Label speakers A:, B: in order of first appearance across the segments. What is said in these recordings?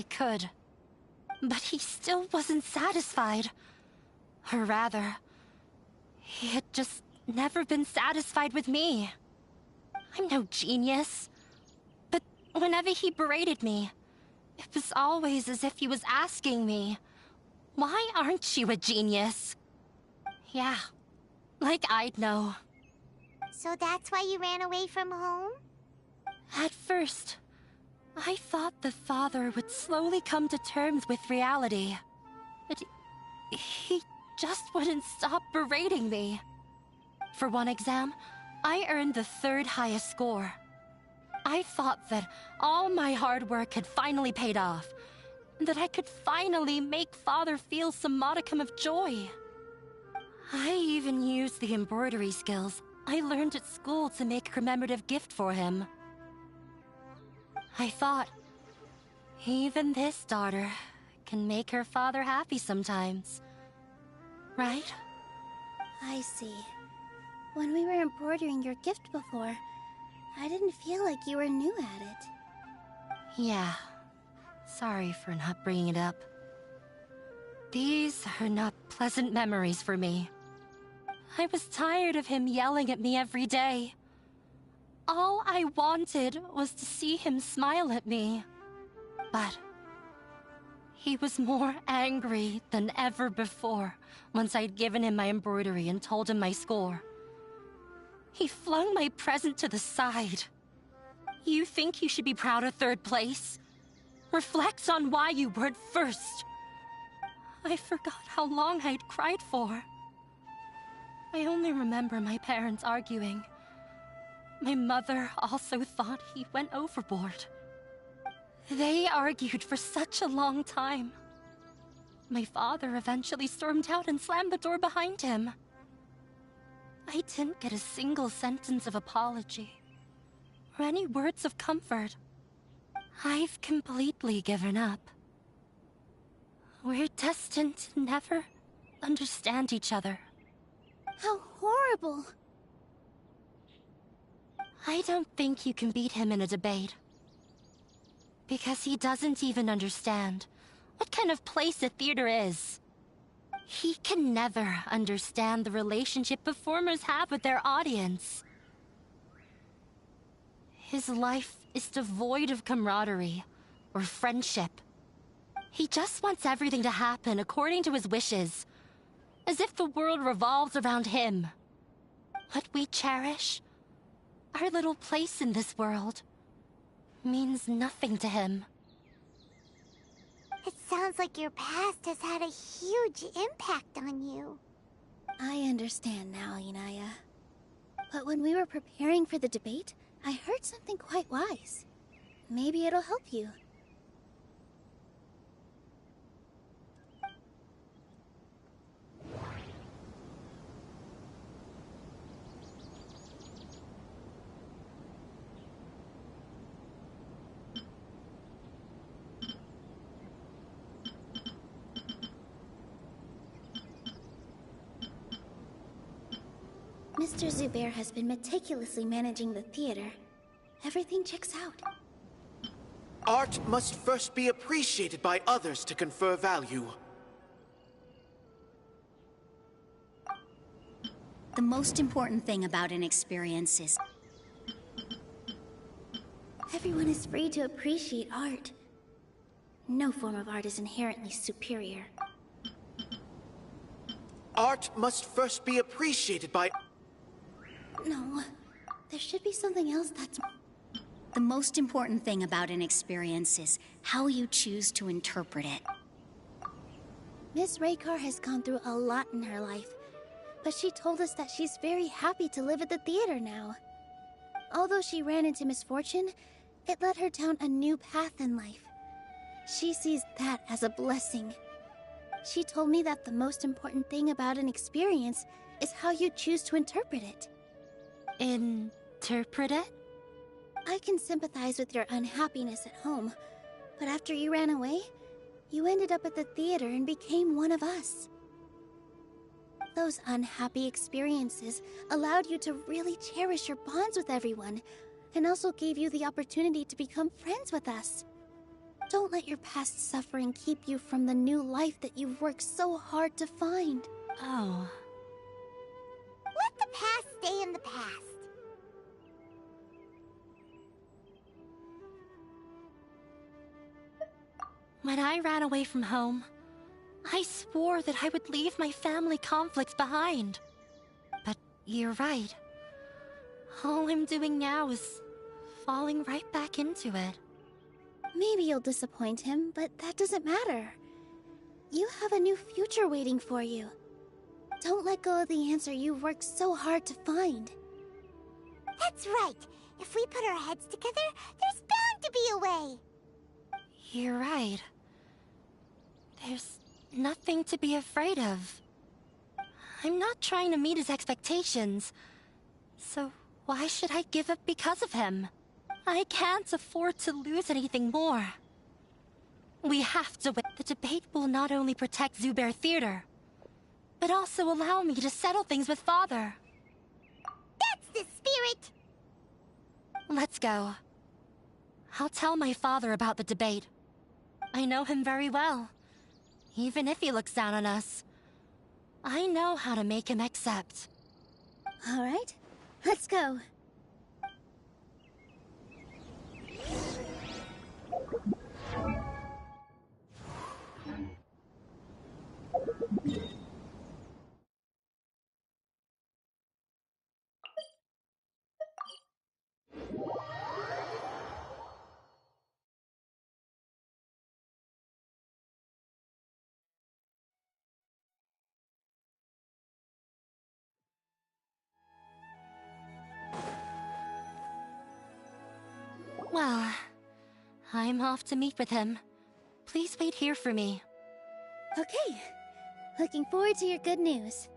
A: I could. But he still wasn't satisfied. Or rather, he had just never been satisfied with me. I'm no genius. But whenever he berated me, it was always as if he was asking me, "Why aren't you a genius?" Yeah, like I'd know.
B: So that's why you ran away from home?
A: At first, I thought the father would slowly come to terms with reality. But he just wouldn't stop berating me. For one exam, I earned the 3rd highest score. I thought that all my hard work had finally paid off, and that I could finally make father feel some modicum of joy. I even used the embroidery skills I learned at school to make a commemorative gift for him. I thought, even this daughter can make her father happy sometimes. Right?
B: I see. When we were embroidering your gift before, I didn't feel like you were new at it.
A: Yeah. Sorry for not bringing it up. These are not pleasant memories for me. I was tired of him yelling at me every day. All I wanted was to see him smile at me. But he was more angry than ever before once I'd given him my embroidery and told him my score. He flung my present to the side. You think you should be proud of 3rd place? Reflect on why you weren't first. I forgot how long I'd cried for. I only remember my parents arguing. My mother also thought he went overboard. They argued for such a long time. My father eventually stormed out and slammed the door behind him. I didn't get a single sentence of apology or any words of comfort. I've completely given up. We're destined to never understand each other.
B: How horrible!
A: I don't think you can beat him in a debate. Because he doesn't even understand what kind of place a theater is. He can never understand the relationship performers have with their audience. His life is devoid of camaraderie or friendship. He just wants everything to happen according to his wishes, as if the world revolves around him. What we cherish, our little place in this world, means nothing to him.
B: It sounds like your past has had a huge impact on you. I understand now, Inaya. But when we were preparing for the debate, I heard something quite wise. Maybe it'll help you. Mr. Zubair has been meticulously managing the theater. Everything checks out.
C: Art must first be appreciated by others to confer value.
D: The most important thing about an experience is...
B: Everyone is free to appreciate art. No form of art is inherently superior.
C: Art must first be appreciated by...
B: No, there should be something else that's...
D: The most important thing about an experience is how you choose to interpret it.
B: Miss Raykar has gone through a lot in her life, but she told us that she's very happy to live at the theater now. Although she ran into misfortune, it led her down a new path in life. She sees that as a blessing. She told me that the most important thing about an experience is how you choose to interpret it.
A: Interpret it?
B: I can sympathize with your unhappiness at home, but after you ran away, you ended up at the theater and became one of us. Those unhappy experiences allowed you to really cherish your bonds with everyone, and also gave you the opportunity to become friends with us. Don't let your past suffering keep you from the new life that you've worked so hard to find.
A: Oh.
E: Let the past stay in the past.
A: When I ran away from home, I swore that I would leave my family conflicts behind. But you're right. All I'm doing now is falling right back into it.
B: Maybe you'll disappoint him, but that doesn't matter. You have a new future waiting for you. Don't let go of the answer you've worked so hard to find.
E: That's right. If we put our heads together, there's bound to be a way.
A: You're right. There's nothing to be afraid of. I'm not trying to meet his expectations. So why should I give up because of him? I can't afford to lose anything more. We have to win. The debate will not only protect Zubair Theater, but also allow me to settle things with Father.
E: That's the spirit!
A: Let's go. I'll tell my father about the debate. I know him very well. Even if he looks down on us, I know how to make him accept.
B: All right, let's go.
A: Well, I'm off to meet with him. Please wait here for me.
B: Okay, looking forward to your good news.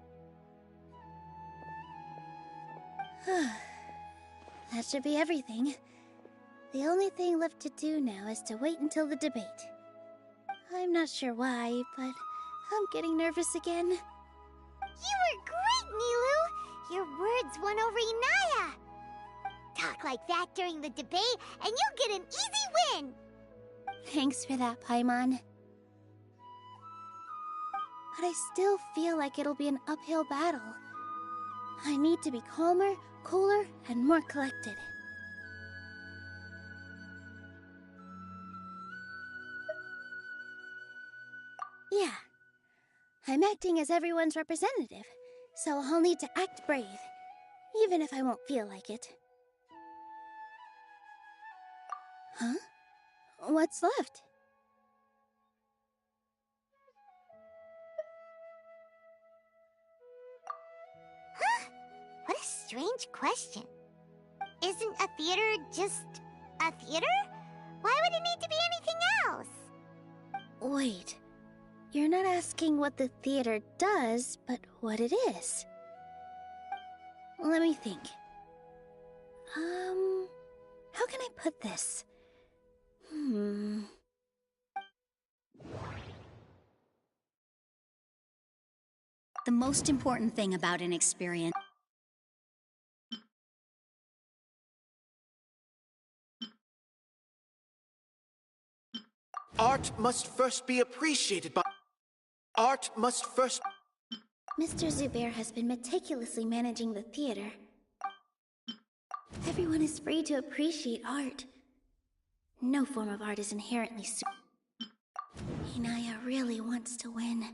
B: That should be everything. The only thing left to do now is to wait until the debate. I'm not sure why, but I'm getting nervous again.
E: You were great, Nilu! Your words won over Inaya! Talk like that during the debate, and you'll get an easy win!
B: Thanks for that, Paimon. But I still feel like it'll be an uphill battle. I need to be calmer, cooler, and more collected. Yeah. I'm acting as everyone's representative, so I'll need to act brave, even if I won't feel like it. Huh? What's left?
E: Huh? What a strange question. Isn't a theater just a theater? Why would it need to be anything else?
B: Wait. You're not asking what the theater does, but what it is. Let me think. How can I put this?
D: The most important thing about an experience...
C: Art must first be appreciated by... Art must first...
B: Mr. Zubair has been meticulously managing the theater. Everyone is free to appreciate art. No form of art is inherently Inaya really wants to win.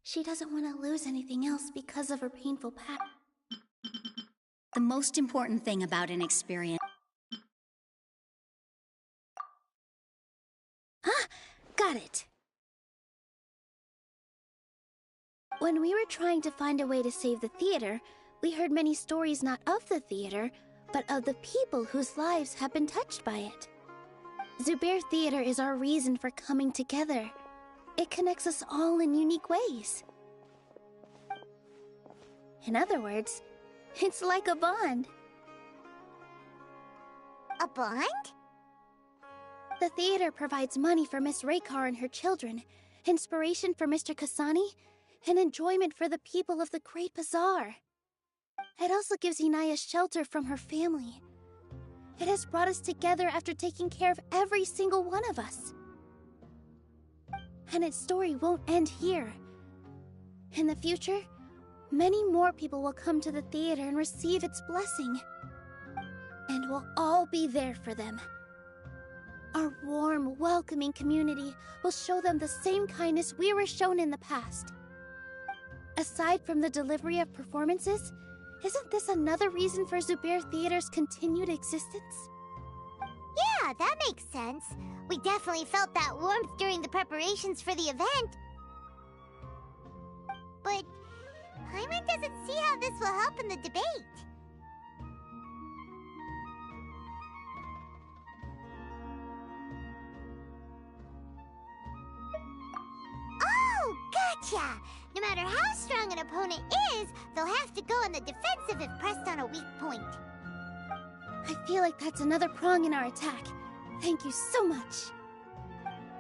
B: She doesn't want to lose anything else because of her painful past.
D: The most important thing about an experience...
B: Ah! Got it! When we were trying to find a way to save the theater, we heard many stories not of the theater, but of the people whose lives have been touched by it. Zubair Theater is our reason for coming together. It connects us all in unique ways. In other words, it's like a bond.
E: A bond?
B: The theater provides money for Miss Raykar and her children, inspiration for Mr. Kasani, and enjoyment for the people of the Great Bazaar. It also gives Inaya shelter from her family. It has brought us together after taking care of every single one of us. And its story won't end here. In the future, many more people will come to the theater and receive its blessing. And we'll all be there for them. Our warm, welcoming community will show them the same kindness we were shown in the past. Aside from the delivery of performances, isn't this another reason for Zubair Theater's continued existence?
E: Yeah, that makes sense. We definitely felt that warmth during the preparations for the event. But Paimon doesn't see how this will help in the debate. Oh, gotcha! No matter how strong an opponent is, they'll have to go on the defensive if pressed on a weak point.
B: I feel like that's another prong in our attack. Thank you so much.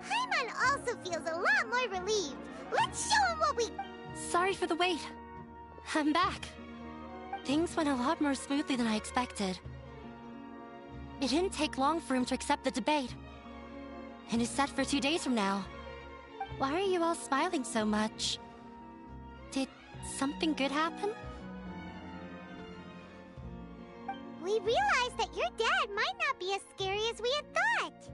E: Paimon also feels a lot more relieved. Let's show him what we...
A: Sorry for the wait. I'm back. Things went a lot more smoothly than I expected. It didn't take long for him to accept the debate. And it's set for 2 days from now. Why are you all smiling so much? Did something good happen?
E: We realized that your dad might not be as scary as we had thought.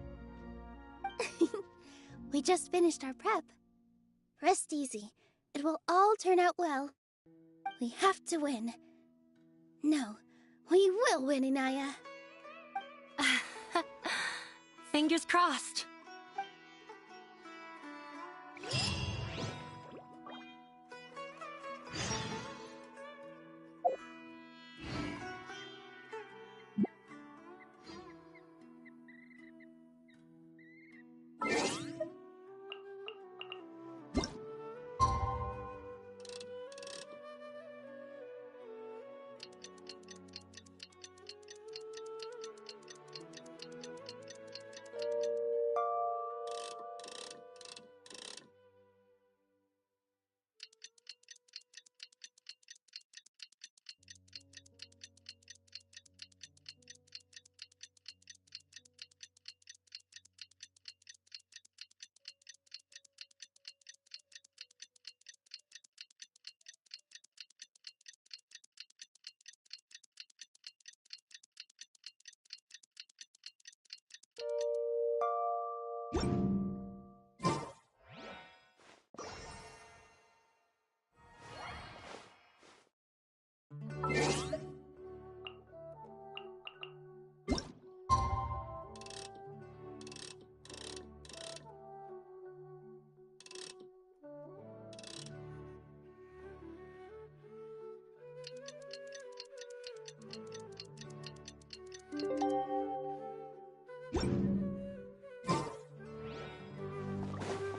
B: We just finished our prep. Rest easy. It will all turn out well. We have to win. No, we will win, Inaya.
A: Fingers crossed.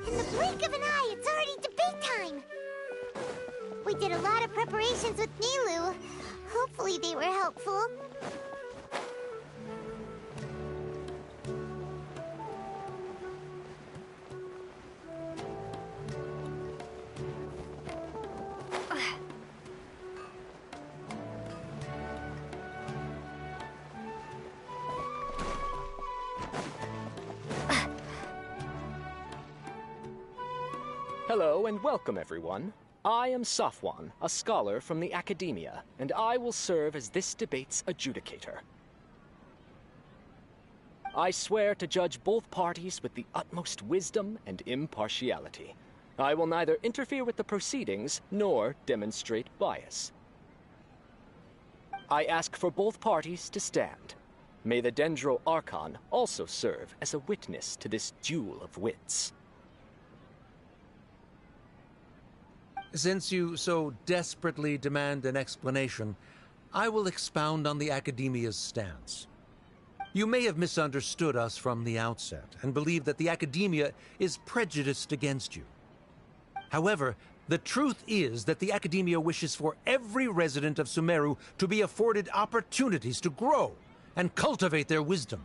E: In the blink of an eye, it's already debate time! We did a lot of preparations with Nilu. Hopefully they were helpful.
F: Hello and welcome, everyone. I am Safwan, a scholar from the Academia, and I will serve as this debate's adjudicator. I swear to judge both parties with the utmost wisdom and impartiality. I will neither interfere with the proceedings nor demonstrate bias. I ask for both parties to stand. May the Dendro Archon also serve as a witness to this duel of wits.
G: Since you so desperately demand an explanation, I will expound on the Academia's stance. You may have misunderstood us from the outset and believe that the Academia is prejudiced against you. However, the truth is that the Academia wishes for every resident of Sumeru to be afforded opportunities to grow and cultivate their wisdom.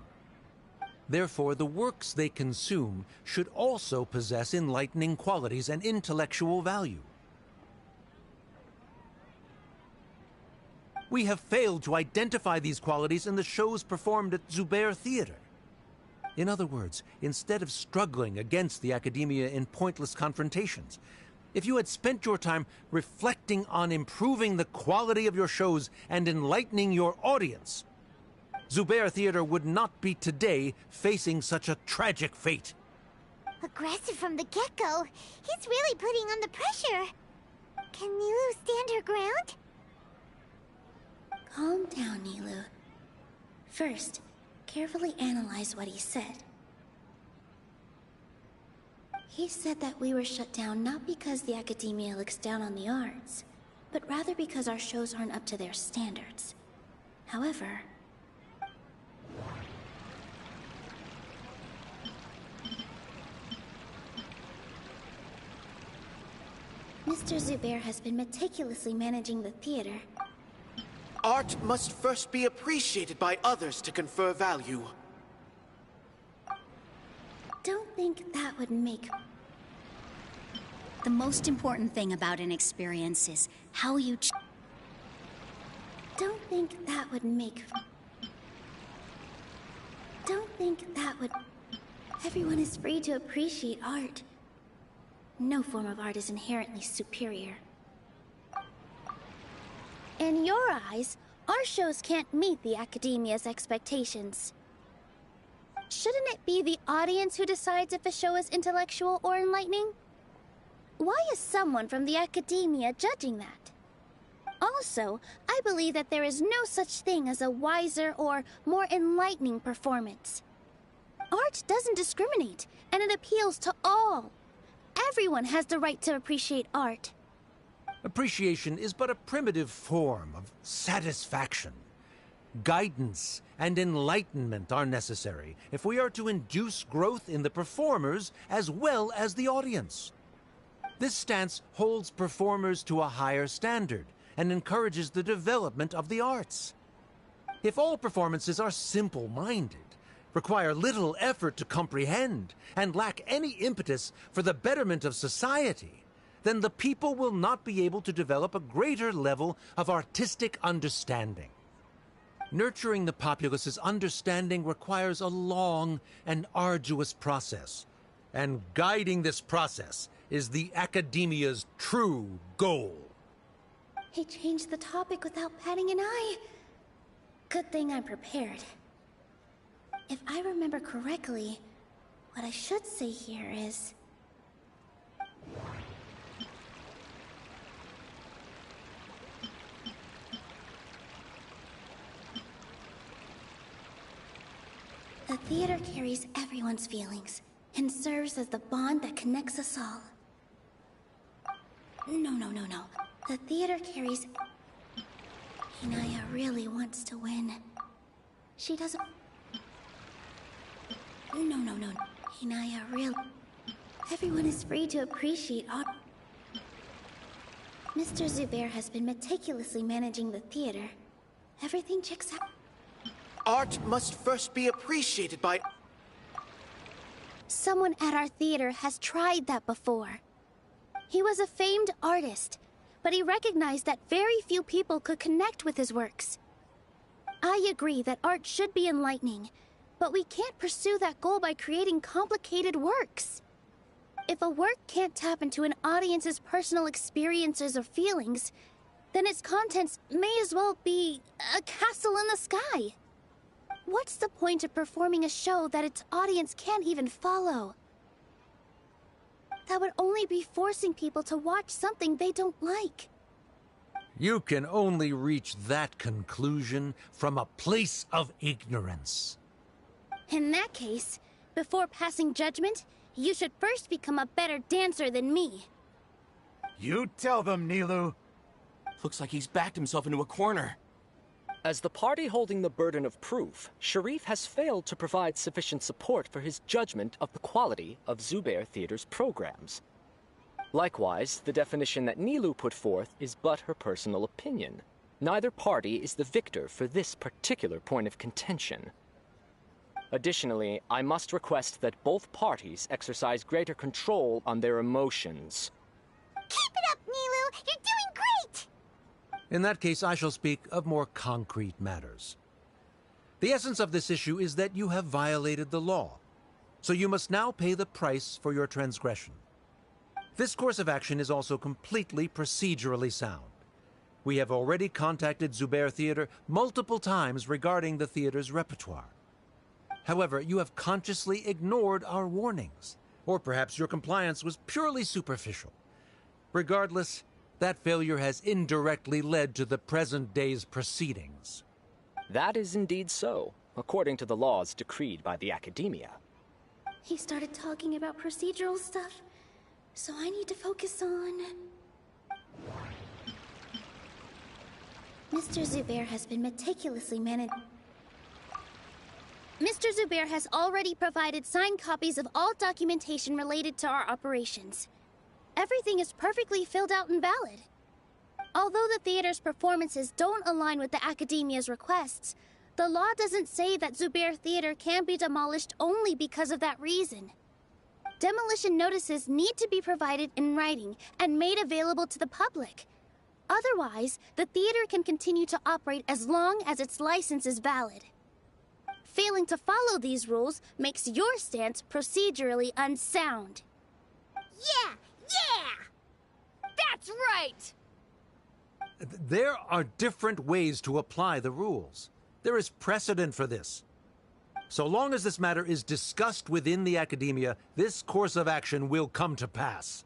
G: Therefore, the works they consume should also possess enlightening qualities and intellectual value. We have failed to identify these qualities in the shows performed at Zubair Theater. In other words, instead of struggling against the academia in pointless confrontations, if you had spent your time reflecting on improving the quality of your shows and enlightening your audience, Zubair Theater would not be today facing such a tragic fate.
E: Aggressive from the get-go. He's really putting on the pressure. Can Nilu stand her ground?
B: Calm down, Nilu. First, carefully analyze what he said. He said that we were shut down not because the academia looks down on the arts, but rather because our shows aren't up to their standards. However, Mr. Zubair has been meticulously managing the theater.
C: Art must first be appreciated by others to confer value.
B: Don't think that would make...
D: The most important thing about an experience is how you
B: Don't think that would make... Don't think that would... Everyone is free to appreciate art. No form of art is inherently superior. In your eyes, our shows can't meet the academia's expectations. Shouldn't it be the audience who decides if a show is intellectual or enlightening? Why is someone from the academia judging that? Also, I believe that there is no such thing as a wiser or more enlightening performance. Art doesn't discriminate, and it appeals to all. Everyone has the right to appreciate art.
G: Appreciation is but a primitive form of satisfaction. Guidance and enlightenment are necessary if we are to induce growth in the performers as well as the audience. This stance holds performers to a higher standard and encourages the development of the arts. If all performances are simple-minded, require little effort to comprehend, and lack any impetus for the betterment of society, then the people will not be able to develop a greater level of artistic understanding. Nurturing the populace's understanding requires a long and arduous process, and guiding this process is the academia's true goal.
B: He changed the topic without batting an eye. Good thing I'm prepared. If I remember correctly, what I should say here is... The theater carries everyone's feelings and serves as the bond that connects us all. No. The theater carries... Hinaya really wants to win. She doesn't... No. Hinaya really... Everyone is free to appreciate art. Mr. Zubair has been meticulously managing the theater. Everything checks out.
C: Art must first be appreciated by...
B: Someone at our theater has tried that before. He was a famed artist, but he recognized that very few people could connect with his works. I agree that art should be enlightening, but we can't pursue that goal by creating complicated works. If a work can't tap into an audience's personal experiences or feelings, then its contents may as well be a castle in the sky. What's the point of performing a show that its audience can't even follow? That would only be forcing people to watch something they don't like.
G: You can only reach that conclusion from a place of ignorance.
B: In that case, before passing judgment, you should first become a better dancer than me.
H: You tell them, Nilu.
I: Looks like he's backed himself into a corner.
F: As the party holding the burden of proof, Sharif has failed to provide sufficient support for his judgment of the quality of Zubair Theater's programs. Likewise, the definition that Nilu put forth is but her personal opinion. Neither party is the victor for this particular point of contention. Additionally, I must request that both parties exercise greater control on their emotions.
E: Keep it up, Nilu! You're doing great!
G: In that case, I shall speak of more concrete matters. The essence of this issue is that you have violated the law So you must now pay the price for your transgression. This course of action is also completely procedurally sound. We have already contacted Zubair Theater multiple times regarding the theater's repertoire. However, you have consciously ignored our warnings, or perhaps your compliance was purely superficial. Regardless, that failure has indirectly led to the present day's proceedings.
F: That is indeed so, according to the laws decreed by the Academia.
B: He started talking about procedural stuff, so I need to focus on... Mr. Zubair has been meticulously managed. Mr. Zubair has already provided signed copies of all documentation related to our operations. Everything is perfectly filled out and valid. Although the theater's performances don't align with the Academia's requests, the law doesn't say that Zubair Theater can be demolished only because of that reason. Demolition notices need to be provided in writing and made available to the public. Otherwise, the theater can continue to operate as long as its license is valid. Failing to follow these rules makes your stance procedurally unsound.
E: Yeah!
A: That's right!
G: There are different ways to apply the rules. There is precedent for this. So long as this matter is discussed within the Academia, this course of action will come to pass.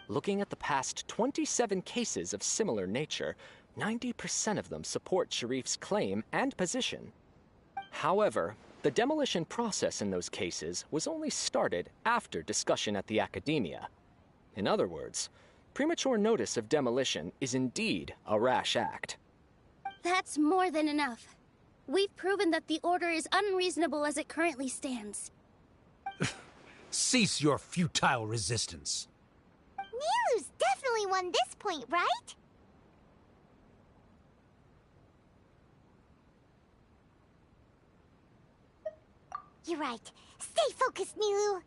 F: Looking at the past 27 cases of similar nature, 90% of them support Sharif's claim and position. However, the demolition process in those cases was only started after discussion at the Academia. In other words, premature notice of demolition is indeed a rash act.
B: That's more than enough. We've proven that the order is unreasonable as it currently stands.
G: Cease your futile resistance.
E: Nilu's definitely won this point, right? You're right. Stay focused, Nilu.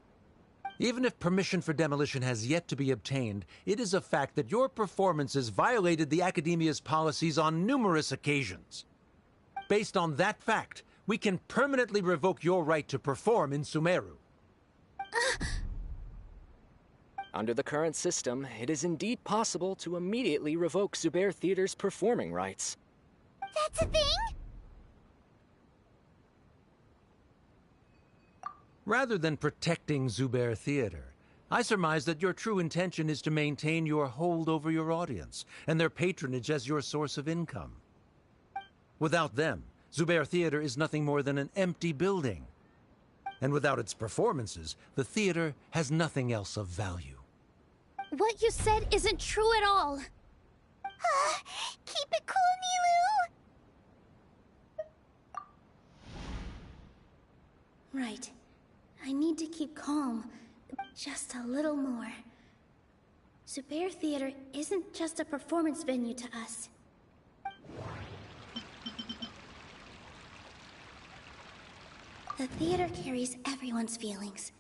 G: Even if permission for demolition has yet to be obtained, it is a fact that your performances violated the Academia's policies on numerous occasions. Based on that fact, we can permanently revoke your right to perform in Sumeru.
F: Under the current system, it is indeed possible to immediately revoke Zubair Theater's performing rights.
E: That's a thing?
G: Rather than protecting Zubair Theater, I surmise that your true intention is to maintain your hold over your audience and their patronage as your source of income. Without them, Zubair Theater is nothing more than an empty building. And without its performances, the theater has nothing else of value.
B: What you said isn't true at all.
E: Keep it cool, Nilu!
B: Right. I need to keep calm. Just a little more. Zubair Theater isn't just a performance venue to us. The theater carries everyone's feelings.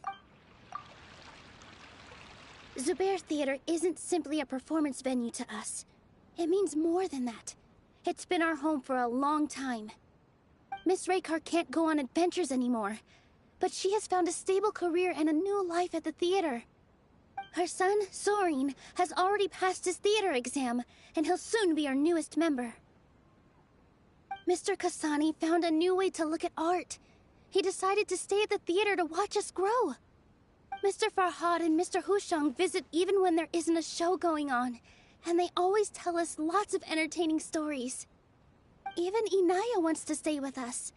B: Zubair Theater isn't simply a performance venue to us. It means more than that. It's been our home for a long time. Miss Raykar can't go on adventures anymore, but she has found a stable career and a new life at the theater. Her son, Sorin, has already passed his theater exam, and he'll soon be our newest member. Mr. Kasani found a new way to look at art. He decided to stay at the theater to watch us grow. Mr. Farhad and Mr. Hushang visit even when there isn't a show going on, and they always tell us lots of entertaining stories. Even Inaya wants to stay with us,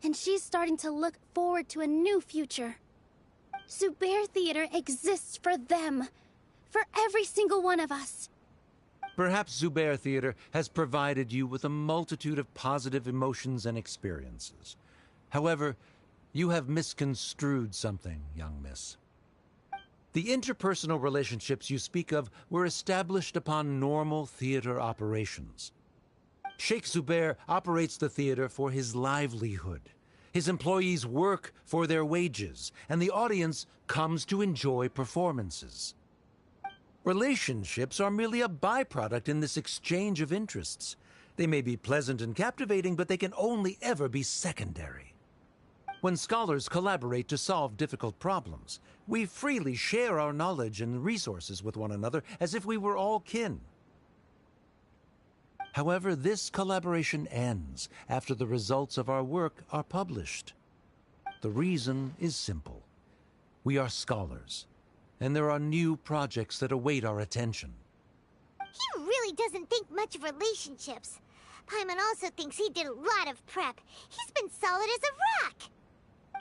B: and she's starting to look forward to a new future. Zubair Theater exists for them, for every single one of us.
G: Perhaps Zubair Theater has provided you with a multitude of positive emotions and experiences. However, you have misconstrued something, young miss. The interpersonal relationships you speak of were established upon normal theater operations. Sheikh Zubair operates the theater for his livelihood. His employees work for their wages, and the audience comes to enjoy performances. Relationships are merely a byproduct in this exchange of interests. They may be pleasant and captivating, but they can only ever be secondary. When scholars collaborate to solve difficult problems, we freely share our knowledge and resources with one another as if we were all kin. However, this collaboration ends after the results of our work are published. The reason is simple. We are scholars, and there are new projects that await our attention.
E: He really doesn't think much of relationships. Paimon also thinks he did a lot of prep. He's been solid as a rock.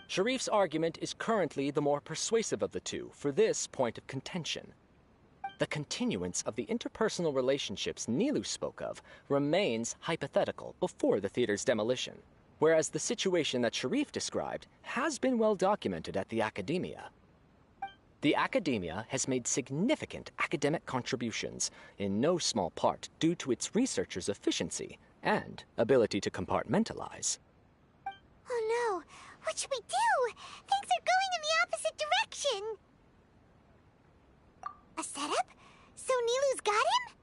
F: Sharif's argument is currently the more persuasive of the two for this point of contention. The continuance of the interpersonal relationships Nilou spoke of remains hypothetical before the theater's demolition, whereas the situation that Sharif described has been well documented at the Academia. The Academia has made significant academic contributions, in no small part due to its researchers' efficiency and ability to compartmentalize.
E: Oh no! What should we do? Things are going in the opposite direction! A setup? So Nilou's got him?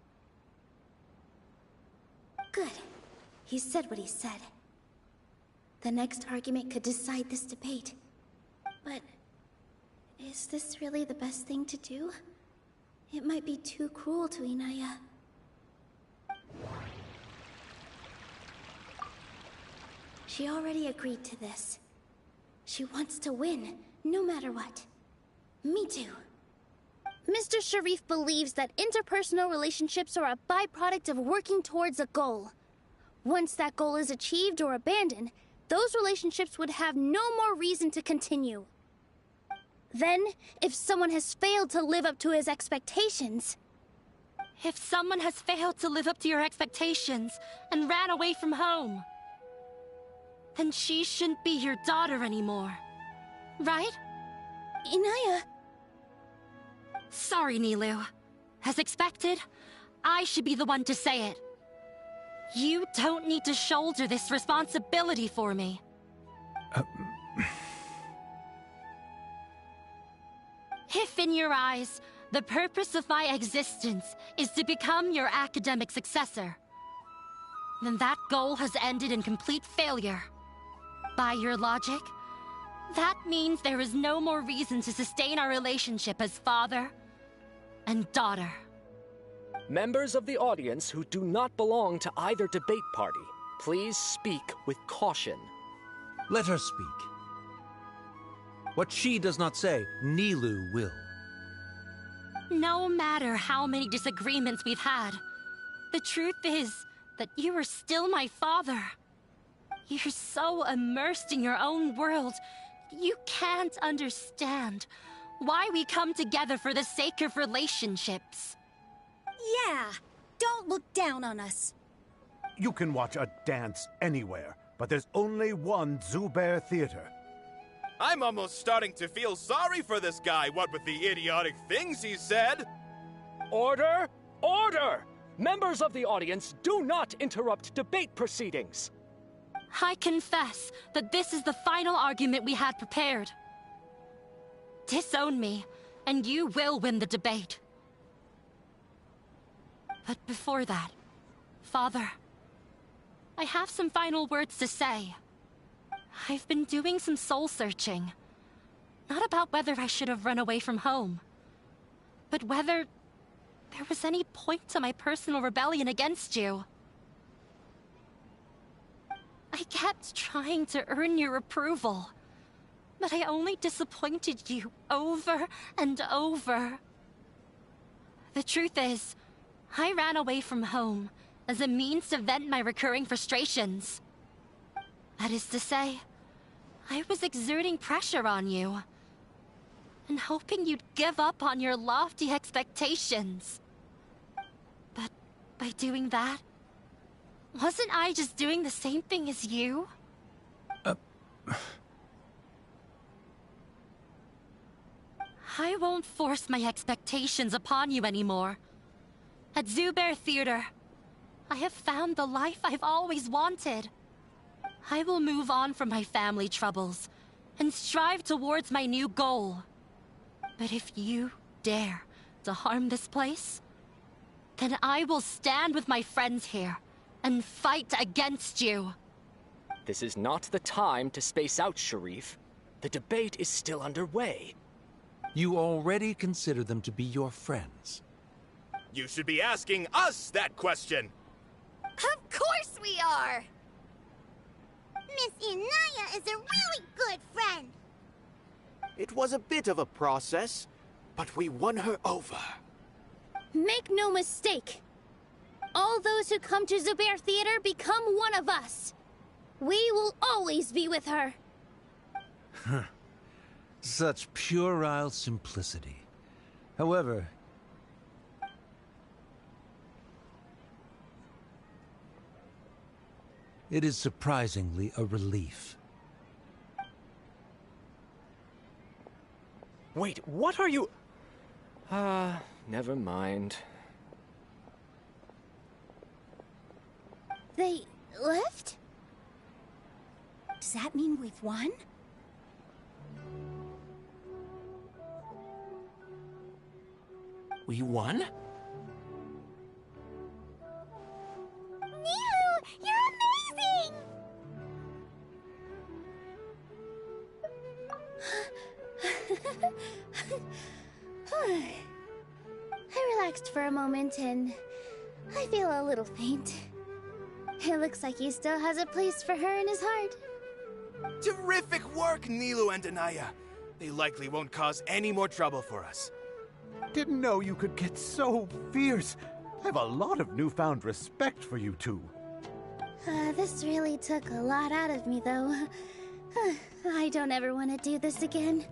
B: Good. He said what he said. The next argument could decide this debate. But is this really the best thing to do? It might be too cruel to Inaya. She already agreed to this. She wants to win, no matter what. Me too.
J: Mr. Sharif believes that interpersonal relationships are a byproduct of working towards a goal. Once that goal is achieved or abandoned, those relationships would have no more reason to continue. Then, if someone has failed to live up to his expectations...
A: If someone has failed to live up to your expectations and ran away from home, then she shouldn't be your daughter anymore. Right?
J: Inaya...
A: Sorry, Nilou. As expected, I should be the one to say it. You don't need to shoulder this responsibility for me. If in your eyes, the purpose of my existence is to become your academic successor, then that goal has ended in complete failure. By your logic, that means there is no more reason to sustain our relationship as father and daughter.
F: Members of the audience who do not belong to either debate party, please speak with caution.
G: Let her speak. What she does not say, Nilou will.
A: No matter how many disagreements we've had, the truth is that you are still my father. You're so immersed in your own world, you can't understand why we come together for the sake of relationships.
D: Yeah, don't look down on us.
H: You can watch a dance anywhere, but there's only one Zubair Theater.
I: I'm almost starting to feel sorry for this guy, what with the idiotic things he said.
F: Order! Order! Members of the audience, do not interrupt debate proceedings.
A: I confess that this is the final argument we had prepared. Disown me, and you will win the debate. But before that, Father, I have some final words to say. I've been doing some soul-searching. Not about whether I should have run away from home, but whether there was any point to my personal rebellion against you. I kept trying to earn your approval, but I only disappointed you over and over. The truth is, I ran away from home as a means to vent my recurring frustrations. That is to say, I was exerting pressure on you, and hoping you'd give up on your lofty expectations. But by doing that, wasn't I just doing the same thing as you? I won't force my expectations upon you anymore. At Zubair Theater, I have found the life I've always wanted. I will move on from my family troubles and strive towards my new goal. But if you dare to harm this place, then I will stand with my friends here and fight against you.
F: This is not the time to space out, Sharif. The debate is still underway.
G: You already consider them to be your friends.
I: You should be asking us that question!
J: Of course we are!
E: Miss Inaya is a really good friend.
C: It was a bit of a process, but we won her over.
J: Make no mistake. All those who come to Zubair Theater become one of us. We will always be with her.
G: Such puerile simplicity. However, it is surprisingly a relief.
F: Wait, what are you... never mind.
J: They left?
D: Does that mean we've won?
F: We won?
E: Nilu, you're amazing!
B: I relaxed for a moment and I feel a little faint. It looks like he still has a place for her in his heart.
I: Terrific work, Nilu and Anaya. They likely won't cause any more trouble for us.
H: Didn't know you could get so fierce. I have a lot of newfound respect for you two.
B: This really took a lot out of me, though. I don't ever want to do this again.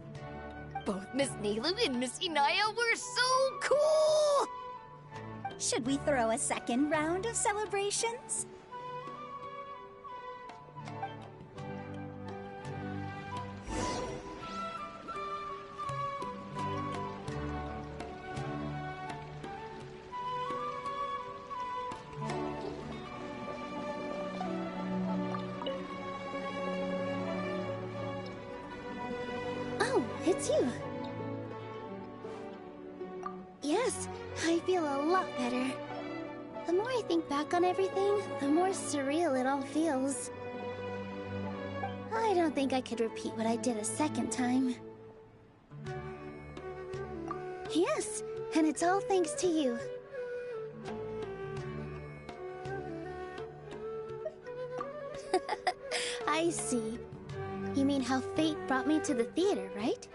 J: Both Miss Nilu and Miss Inaya were so cool!
D: Should we throw a second round of celebrations?
B: Oh, it's you. Yes, I feel a lot better. The more I think back on everything, the more surreal it all feels. I don't think I could repeat what I did a second time. Yes, and it's all thanks to you. I see. You mean how fate brought me to the theater, right?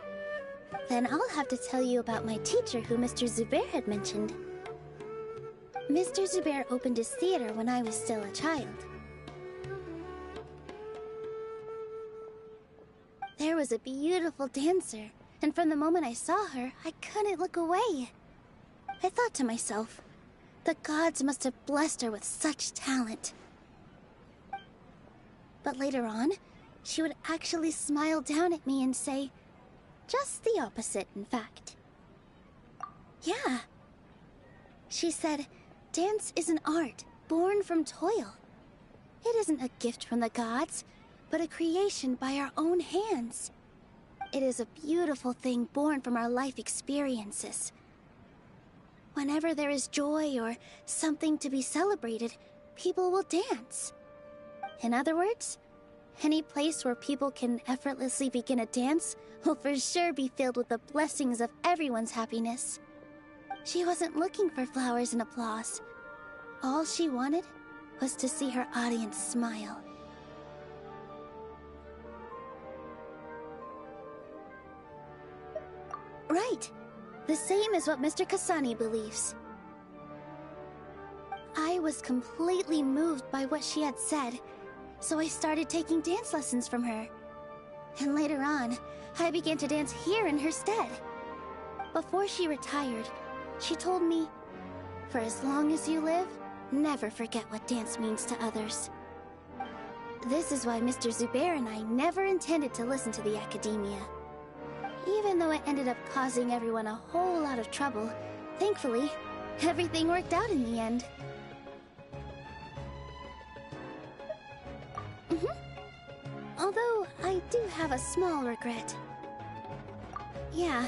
B: Then I'll have to tell you about my teacher who Mr. Zubair had mentioned. Mr. Zubair opened his theater when I was still a child. There was a beautiful dancer, and from the moment I saw her, I couldn't look away. I thought to myself, the gods must have blessed her with such talent. But later on, she would actually smile down at me and say, just the opposite, in fact. Yeah. She said, dance is an art born from toil. It isn't a gift from the gods, but a creation by our own hands. It is a beautiful thing born from our life experiences. Whenever there is joy or something to be celebrated, people will dance. In other words, any place where people can effortlessly begin a dance will for sure be filled with the blessings of everyone's happiness. She wasn't looking for flowers and applause. All she wanted was to see her audience smile. Right. The same as what Mr. Kasani believes. I was completely moved by what she had said, so I started taking dance lessons from her. And later on, I began to dance here in her stead. Before she retired, she told me, for as long as you live, never forget what dance means to others. This is why Mr. Zubair and I never intended to listen to the academia. Even though it ended up causing everyone a whole lot of trouble, thankfully, everything worked out in the end. Although, I do have a small regret. Yeah,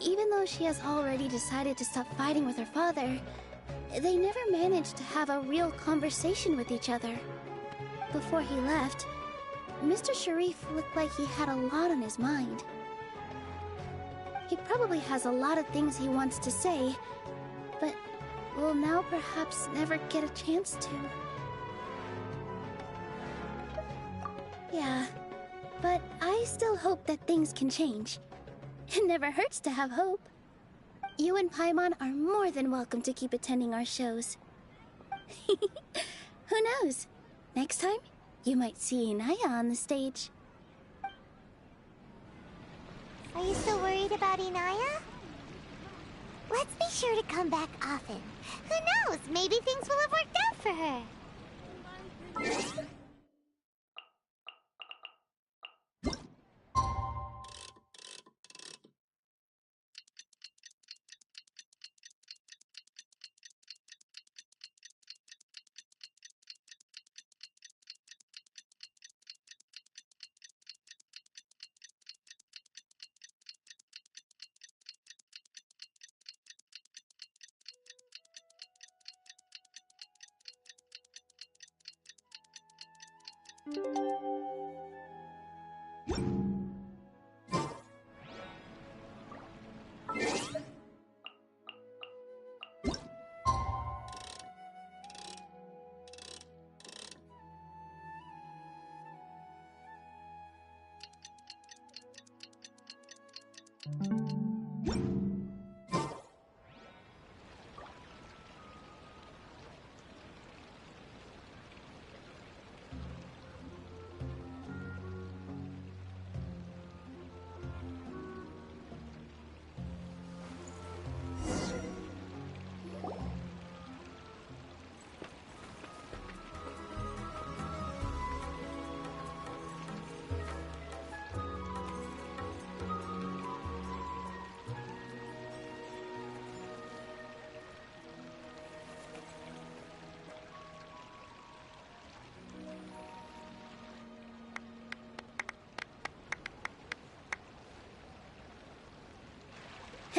B: even though she has already decided to stop fighting with her father, they never managed to have a real conversation with each other. Before he left, Mr. Sharif looked like he had a lot on his mind. He probably has a lot of things he wants to say, but will now perhaps never get a chance to. Yeah, but I still hope that things can change. It never hurts to have hope. You and Paimon are more than welcome to keep attending our shows. Who knows? Next time, you might see Inaya on the stage.
E: Are you still worried about Inaya? Let's be sure to come back often. Who knows? Maybe things will have worked out for her.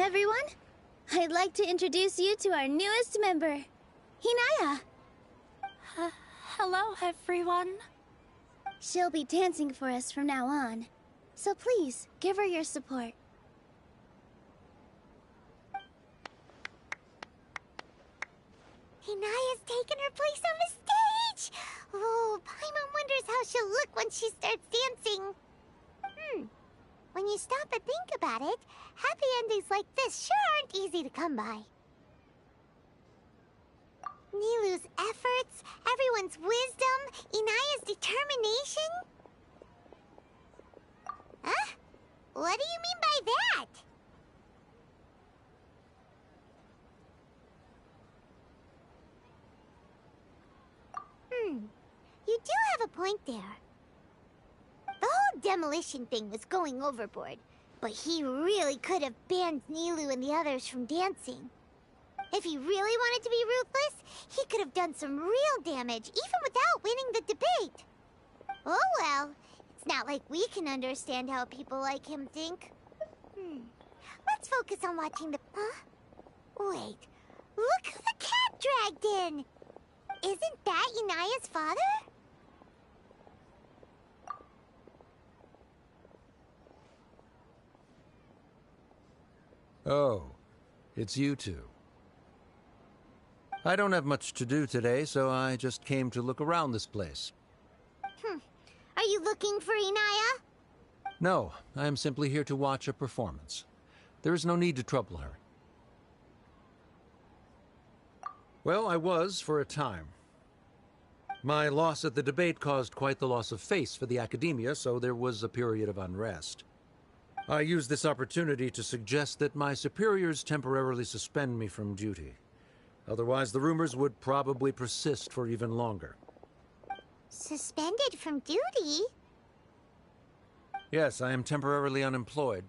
B: Everyone, I'd like to introduce you to our newest member, Inaya.
A: Hello, everyone.
B: She'll be dancing for us from now on, so please give her your support.
E: Inaya's taken her place on the stage! Oh, Paimon wonders how she'll look when she starts dancing. When you stop and think about it, happy endings like this sure aren't easy to come by. Nilou's efforts, everyone's wisdom, Inaya's determination? Huh? What do you mean by that? You do have a point there. The whole demolition thing was going overboard, but he really could have banned Nilou and the others from dancing. If he really wanted to be ruthless, he could have done some real damage, even without winning the debate. Oh well, it's not like we can understand how people like him think. Let's focus on watching the... Huh? Wait, look who the cat dragged in! Isn't that Inaya's father?
G: Oh, it's you two. I don't have much to do today, so I just came to look around this place.
E: Are you looking for Inaya?
G: No, I am simply here to watch a performance. There is no need to trouble her. Well, I was for a time. My loss at the debate caused quite the loss of face for the academia, so there was a period of unrest. I used this opportunity to suggest that my superiors temporarily suspend me from duty. Otherwise, the rumors would probably persist for even longer.
E: Suspended from duty?
G: Yes, I am temporarily unemployed.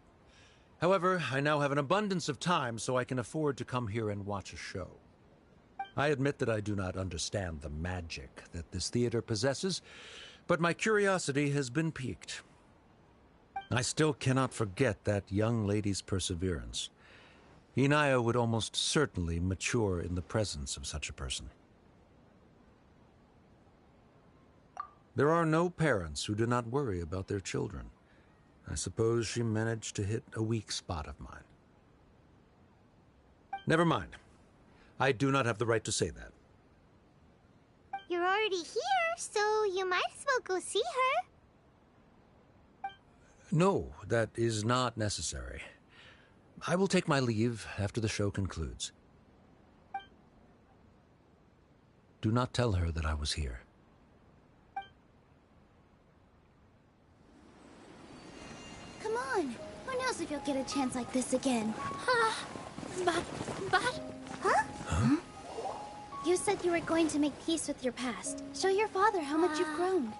G: However, I now have an abundance of time, so I can afford to come here and watch a show. I admit that I do not understand the magic that this theater possesses, but my curiosity has been piqued. I still cannot forget that young lady's perseverance. Inaya would almost certainly mature in the presence of such a person. There are no parents who do not worry about their children. I suppose she managed to hit a weak spot of mine. Never mind. I do not have the right to say that.
E: You're already here, so you might as well go see her.
G: No, that is not necessary. I will take my leave after the show concludes. Do not tell her that I was here.
B: Come on. Who knows if you'll get a chance like this again?
J: But...
B: Huh? You said you were going to make peace with your past. Show your father how much you've grown.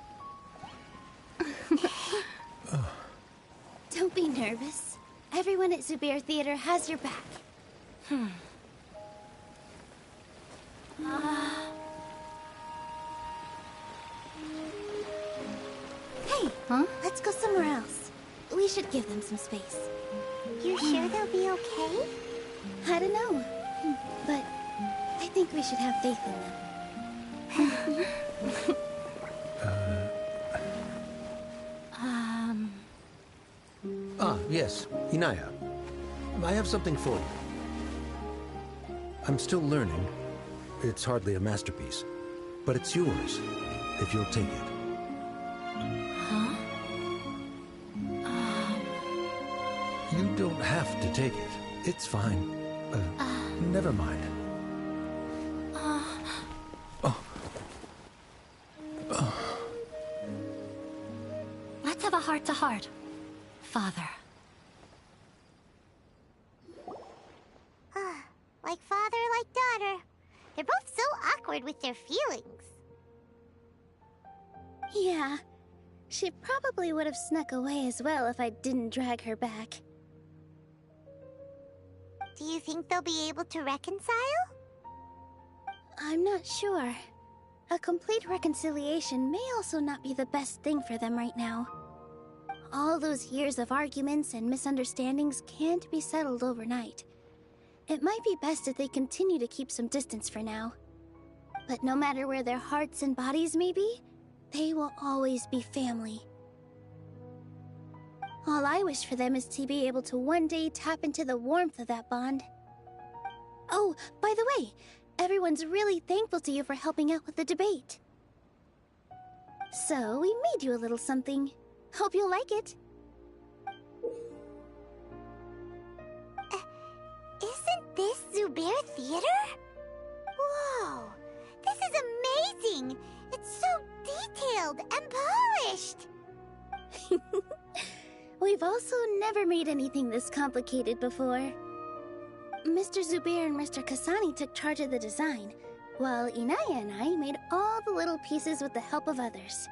B: Don't be nervous. Everyone at Zubair Theater has your back. Hey, let's go somewhere else. We should give them some space.
E: You sure they'll be okay?
B: I don't know, but I think we should have faith in them.
G: Yes, Inaya. I have something for you. I'm still learning. It's hardly a masterpiece, but it's yours, if you'll take it. You don't have to take it. It's fine. Never mind.
A: Let's have a heart-to-heart. Father.
E: Like father, like daughter. They're both so awkward with their feelings.
B: Yeah, she probably would have snuck away as well if I didn't drag her back.
E: Do you think they'll be able to reconcile?
B: I'm not sure. A complete reconciliation may also not be the best thing for them right now. All those years of arguments and misunderstandings can't be settled overnight. It might be best if they continue to keep some distance for now. But no matter where their hearts and bodies may be, they will always be family. All I wish for them is to be able to one day tap into the warmth of that bond. Oh, by the way, everyone's really thankful to you for helping out with the debate. So, we made you a little something. Hope you'll like it.
E: Isn't this Zubair Theater? Whoa! This is amazing! It's so detailed and polished!
B: We've also never made anything this complicated before. Mr. Zubair and Mr. Kasani took charge of the design, while Inaya and I made all the little pieces with the help of others.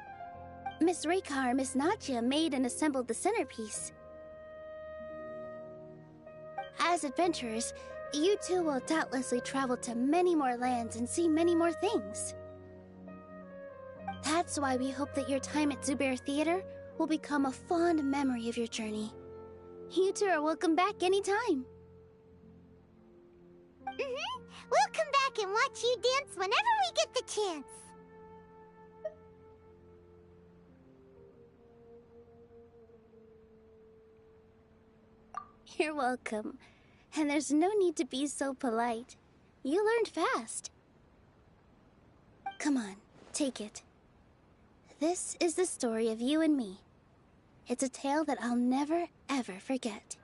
B: Miss Reikar and Miss Nadia made and assembled the centerpiece. As adventurers, you two will doubtlessly travel to many more lands and see many more things. That's why we hope that your time at Zubair Theater will become a fond memory of your journey. You two are welcome back anytime.
E: We'll come back and watch you dance whenever we get the chance.
B: You're welcome. And there's no need to be so polite. You learned fast. Come on, take it. This is the story of you and me. It's a tale that I'll never, ever forget.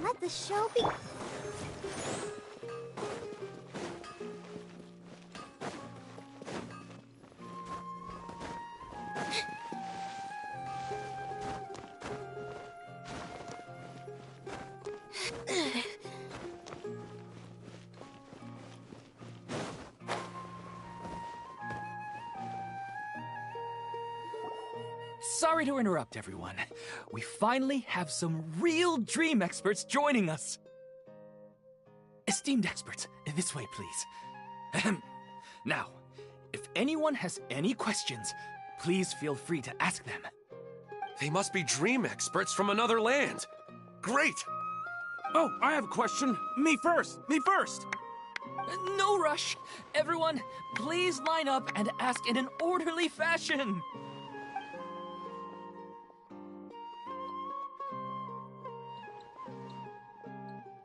E: Let the show be...
K: Sorry to interrupt, everyone. We finally have some real dream experts joining us. Esteemed experts, this way, please. Ahem. Now, if anyone has any questions, please feel free to ask them.
L: They must be dream experts from another land. Great!
M: Oh, I have a question. Me first! Me first!
K: No rush. Everyone, please line up and ask in an orderly fashion.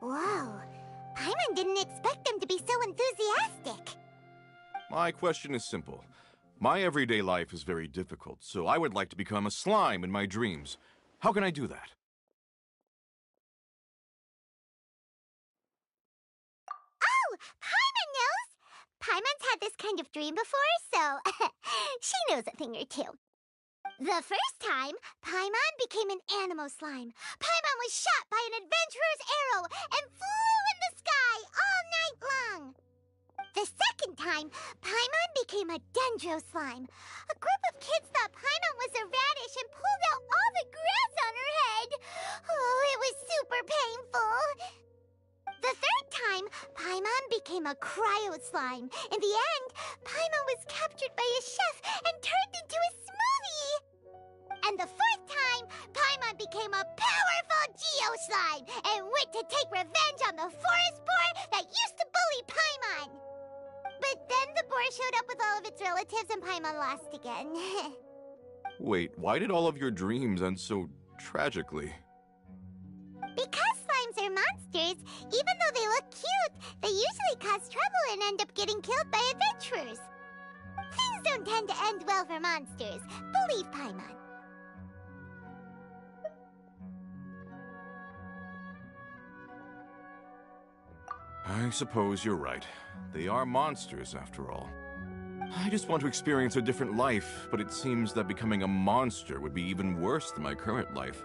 E: Whoa. Paimon didn't expect them to be so enthusiastic.
I: My question is simple. My everyday life is very difficult, so I would like to become a slime in my dreams. How can I do that?
E: Oh, Paimon knows! Paimon's had this kind of dream before, so she knows a thing or two. The first time, Paimon became an animal slime. Paimon was shot by an adventurer's arrow and flew in the sky all night long. The second time, Paimon became a dendro slime. A group of kids thought Paimon was a radish and pulled out all the grass on her head. Oh, it was super painful. The third time, Paimon became a cryo slime. In the end, Paimon was captured by a chef and turned into a smoothie. And the fourth time, Paimon became a powerful Geo slime and went to take revenge on the forest boar that used to bully Paimon. But then the boar showed up with all of its relatives and Paimon lost again.
I: Wait, why did all of your dreams end so tragically?
E: Because slimes are monsters, even though they look cute, they usually cause trouble and end up getting killed by adventurers. Things don't tend to end well for monsters. Believe Paimon.
I: I suppose you're right. They are monsters, after all. I just want to experience a different life, but it seems that becoming a monster would be even worse than my current life.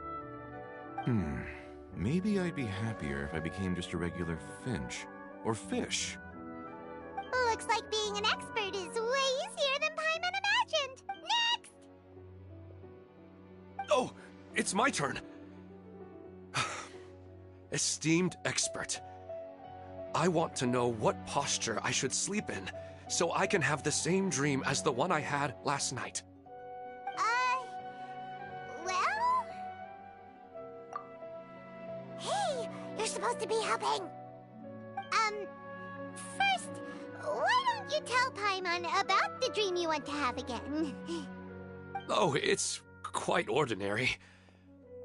I: Maybe I'd be happier if I became just a regular finch. Or fish.
E: Looks like being an expert is way easier than Paimon imagined. Next!
L: Oh, it's my turn. Esteemed expert. I want to know what posture I should sleep in, so I can have the same dream as the one I had last night.
E: Well? Hey, you're supposed to be helping. First, why don't you tell Paimon about the dream you want to have again?
L: Oh, it's quite ordinary.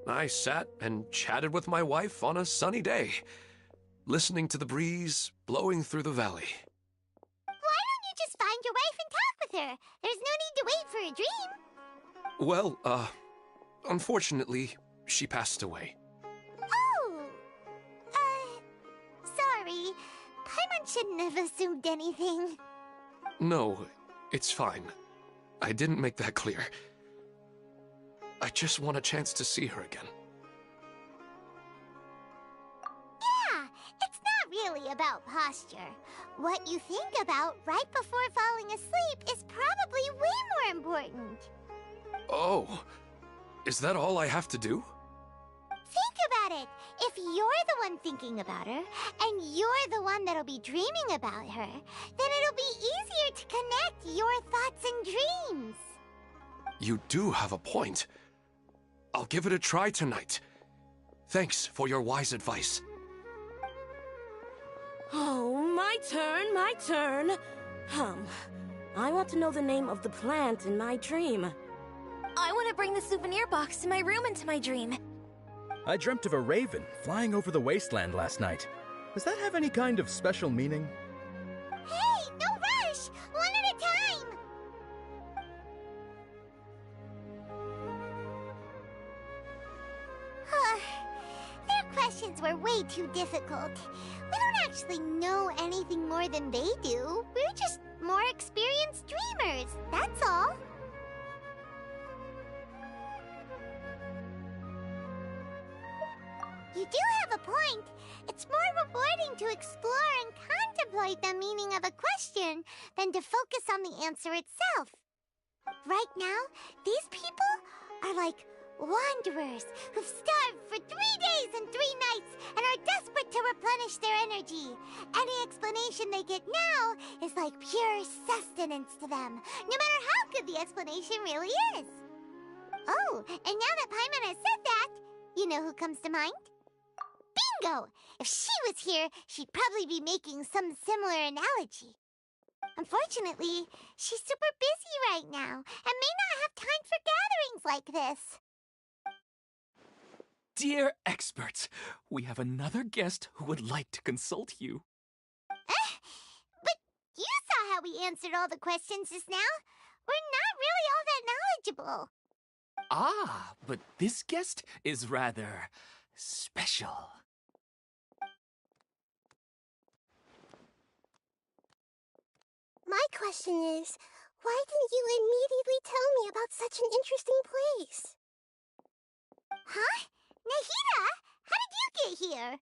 L: I sat and chatted with my wife on a sunny day, listening to the breeze blowing through the valley.
E: Why don't you just find your wife and talk with her? There's no need to wait for a dream.
L: Well, unfortunately, she passed away.
E: Oh! Sorry. Paimon shouldn't have assumed anything.
L: No, it's fine. I didn't make that clear. I just want a chance to see her again.
E: Yeah, it's not really about posture. What you think about right before falling asleep is probably way more important.
L: Oh, is that all I have to do?
E: Think about it. If you're the one thinking about her, and you're the one that'll be dreaming about her, then it'll be easier to connect your thoughts and dreams.
L: You do have a point. I'll give it a try tonight. Thanks for your wise advice.
N: Oh, my turn. I want to know the name of the plant in my dream.
O: I want to bring the souvenir box to my room into my dream.
M: I dreamt of a raven flying over the wasteland last night. Does that have any kind of special meaning?
E: Hey, no rush! One at a time! Their questions were way too difficult. We don't actually know anything more than they do. We're just more experienced dreamers, that's all. You do have a point. It's more rewarding to explore and contemplate the meaning of a question than to focus on the answer itself. Right now, these people are like wanderers who've starved for 3 days and 3 nights and are desperate to replenish their energy. Any explanation they get now is like pure sustenance to them, no matter how good the explanation really is. Oh, and now that Paimon has said that, you know who comes to mind? Bingo! If she was here, she'd probably be making some similar analogy. Unfortunately, she's super busy right now and may not have time for gatherings like this.
K: Dear experts, we have another guest who would like to consult you.
E: But you saw how we answered all the questions just now. We're not really all that knowledgeable.
K: Ah, but this guest is rather special.
P: My question is, why didn't you immediately tell me about such an interesting place?
E: Huh? Nahida, how did you get here?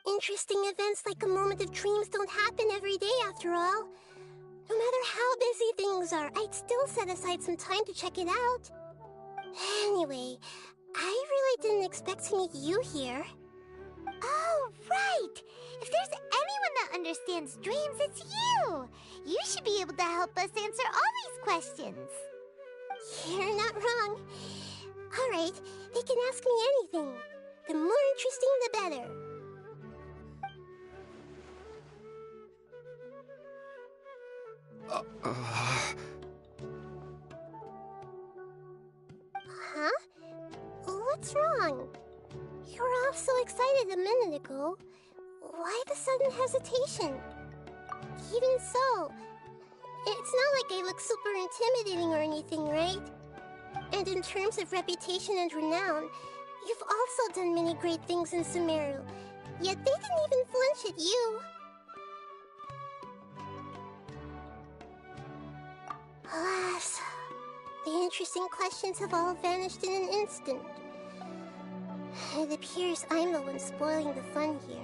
P: Interesting events like a moment of dreams don't happen every day after all. No matter how busy things are, I'd still set aside some time to check it out. Anyway, I really didn't expect to meet you here.
E: Oh, right! If there's anyone that understands dreams, it's you! You should be able to help us answer all these questions.
P: You're not wrong. Alright, they can ask me anything. The more interesting, the better. Huh? What's wrong? You were all so excited a minute ago. Why the sudden hesitation? Even so, it's not like I look super intimidating or anything, right? And in terms of reputation and renown, you've also done many great things in Sumeru, yet they didn't even flinch at you. Alas, the interesting questions have all vanished in an instant. It appears I'm the one spoiling the fun here.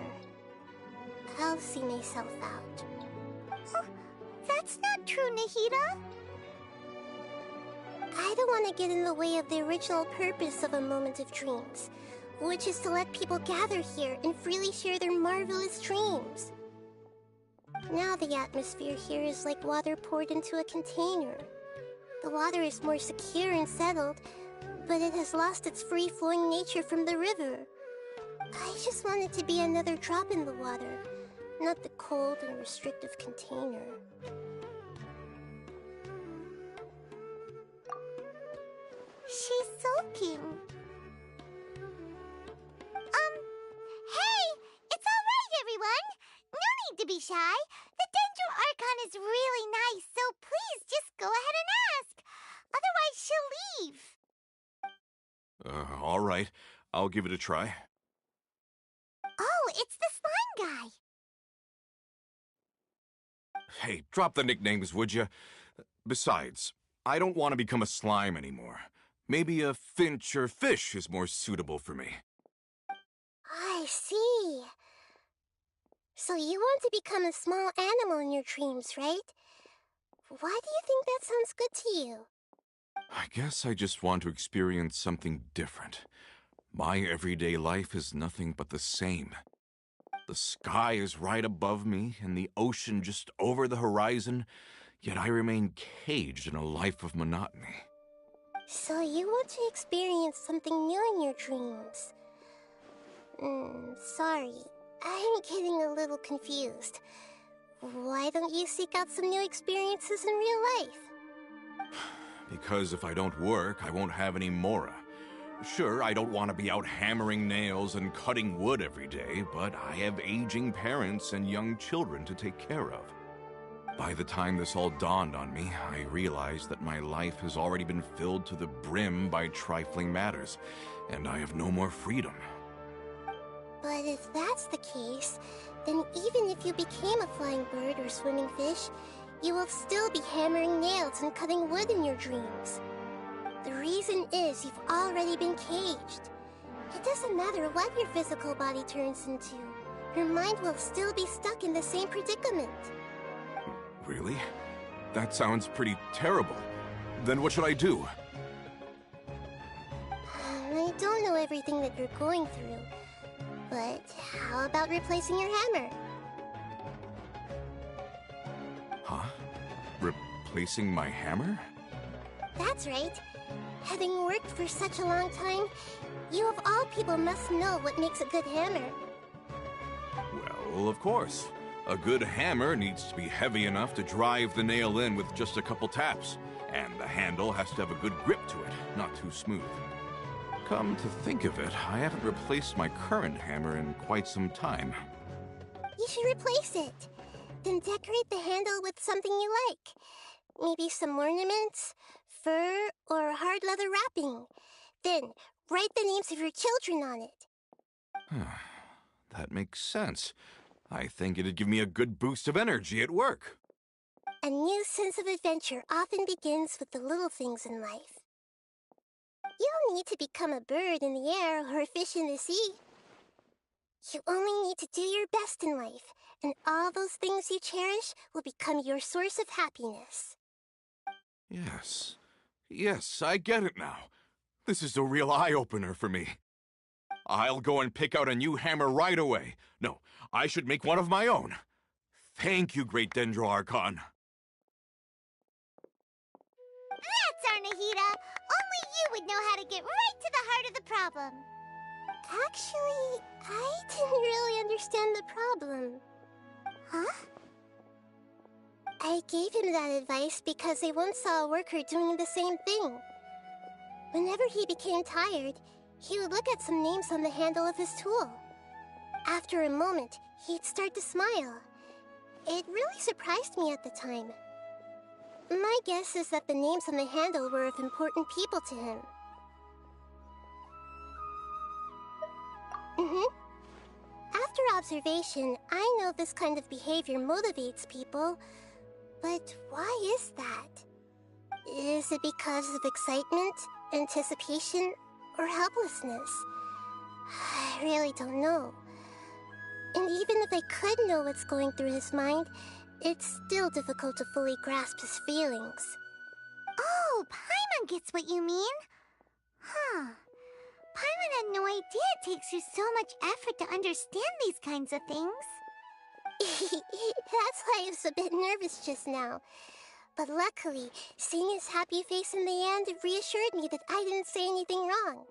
P: I'll see myself out.
E: Oh, that's not true, Nahida.
P: I don't want to get in the way of the original purpose of a moment of dreams, which is to let people gather here and freely share their marvelous dreams. Now the atmosphere here is like water poured into a container. The water is more secure and settled, but it has lost its free-flowing nature from the river. I just want it to be another drop in the water, not the cold and restrictive container.
E: She's sulking. Hey! It's all right, everyone! No need to be shy. The Dendro Archon is really nice, so please just go ahead and ask. Otherwise, she'll leave.
I: All right. I'll give it a try.
E: Oh, it's the slime guy.
I: Hey, drop the nicknames, would you? Besides, I don't want to become a slime anymore. Maybe a finch or fish is more suitable for me.
P: I see. So you want to become a small animal in your dreams, right? Why do you think that sounds good to you?
I: I guess I just want to experience something different. My everyday life is nothing but the same. The sky is right above me and the ocean just over the horizon, yet I remain caged in a life of monotony.
P: So you want to experience something new in your dreams? Sorry, I'm getting a little confused. Why don't you seek out some new experiences in real life?
I: Because if I don't work, I won't have any Mora. Sure, I don't want to be out hammering nails and cutting wood every day, but I have aging parents and young children to take care of. By the time this all dawned on me, I realized that my life has already been filled to the brim by trifling matters, and I have no more freedom.
P: But if that's the case, then even if you became a flying bird or swimming fish, you will still be hammering nails and cutting wood in your dreams. The reason is you've already been caged. It doesn't matter what your physical body turns into. Your mind will still be stuck in the same predicament.
I: Really? That sounds pretty terrible. Then what should I do?
P: I don't know everything that you're going through, but how about replacing your hammer?
I: Huh? Replacing my hammer?
P: That's right. Having worked for such a long time, you of all people must know what makes a good hammer.
I: Well, of course. A good hammer needs to be heavy enough to drive the nail in with just a couple taps. And the handle has to have a good grip to it, not too smooth. Come to think of it, I haven't replaced my current hammer in quite some time.
P: You should replace it. Then decorate the handle with something you like. Maybe some ornaments, fur, or hard leather wrapping. Then write the names of your children on it.
I: That makes sense. I think it'd give me a good boost of energy at work.
P: A new sense of adventure often begins with the little things in life. You don't need to become a bird in the air or a fish in the sea. You only need to do your best in life, and all those things you cherish will become your source of happiness.
I: Yes. Yes, I get it now. This is a real eye-opener for me. I'll go and pick out a new hammer right away. No, I should make one of my own. Thank you, Great Dendro Archon.
E: That's Arnahita! Only you would know how to get right to the heart of the problem.
P: Actually, I didn't really understand the problem. Huh? I gave him that advice because I once saw a worker doing the same thing. Whenever he became tired, he would look at some names on the handle of his tool. After a moment, he'd start to smile. It really surprised me at the time. My guess is that the names on the handle were of important people to him. After observation, I know this kind of behavior motivates people, but why is that? Is it because of excitement, anticipation, or helplessness? I really don't know. And even if I could know what's going through his mind, it's still difficult to fully grasp his feelings.
E: Oh, Paimon gets what you mean. Huh. Paimon had no idea it takes you so much effort to understand these kinds of things.
P: That's why I was a bit nervous just now. But luckily, seeing his happy face in the end reassured me that I didn't say anything wrong.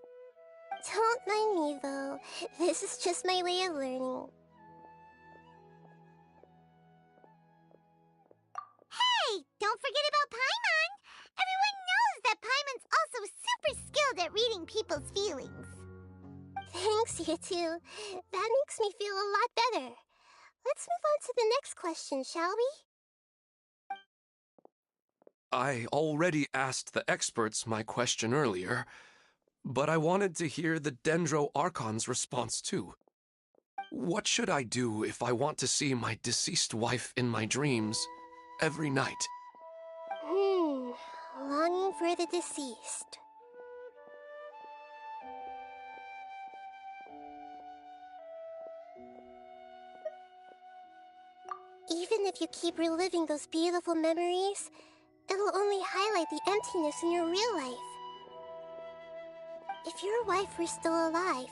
P: Don't mind me, though. This is just my way of learning.
E: Hey, don't forget about Paimon! Everyone knows that Paimon's also super skilled at reading people's feelings.
P: Thanks, you two. That makes me feel a lot better. Let's move on to the next question, shall we?
L: I already asked the experts my question earlier, but I wanted to hear the Dendro Archon's response too. What should I do if I want to see my deceased wife in my dreams every night?
P: Longing for the deceased. Even if you keep reliving those beautiful memories, it'll only highlight the emptiness in your real life. If your wife were still alive,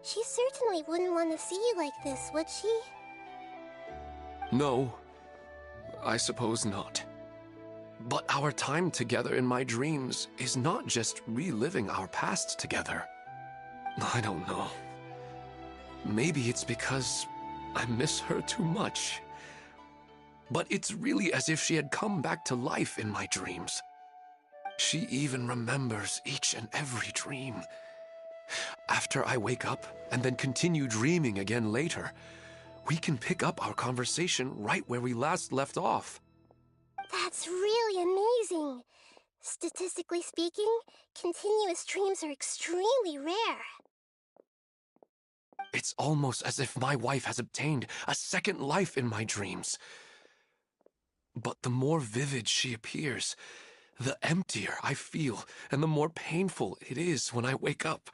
P: she certainly wouldn't want to see you like this, would she?
L: No, I suppose not. But our time together in my dreams is not just reliving our past together. I don't know. Maybe it's because I miss her too much. But it's really as if she had come back to life in my dreams. She even remembers each and every dream. After I wake up and then continue dreaming again later, we can pick up our conversation right where we last left off.
P: That's really amazing. Statistically speaking, continuous dreams are extremely rare.
L: It's almost as if my wife has obtained a second life in my dreams. But the more vivid she appears, the emptier I feel and the more painful it is when I wake up.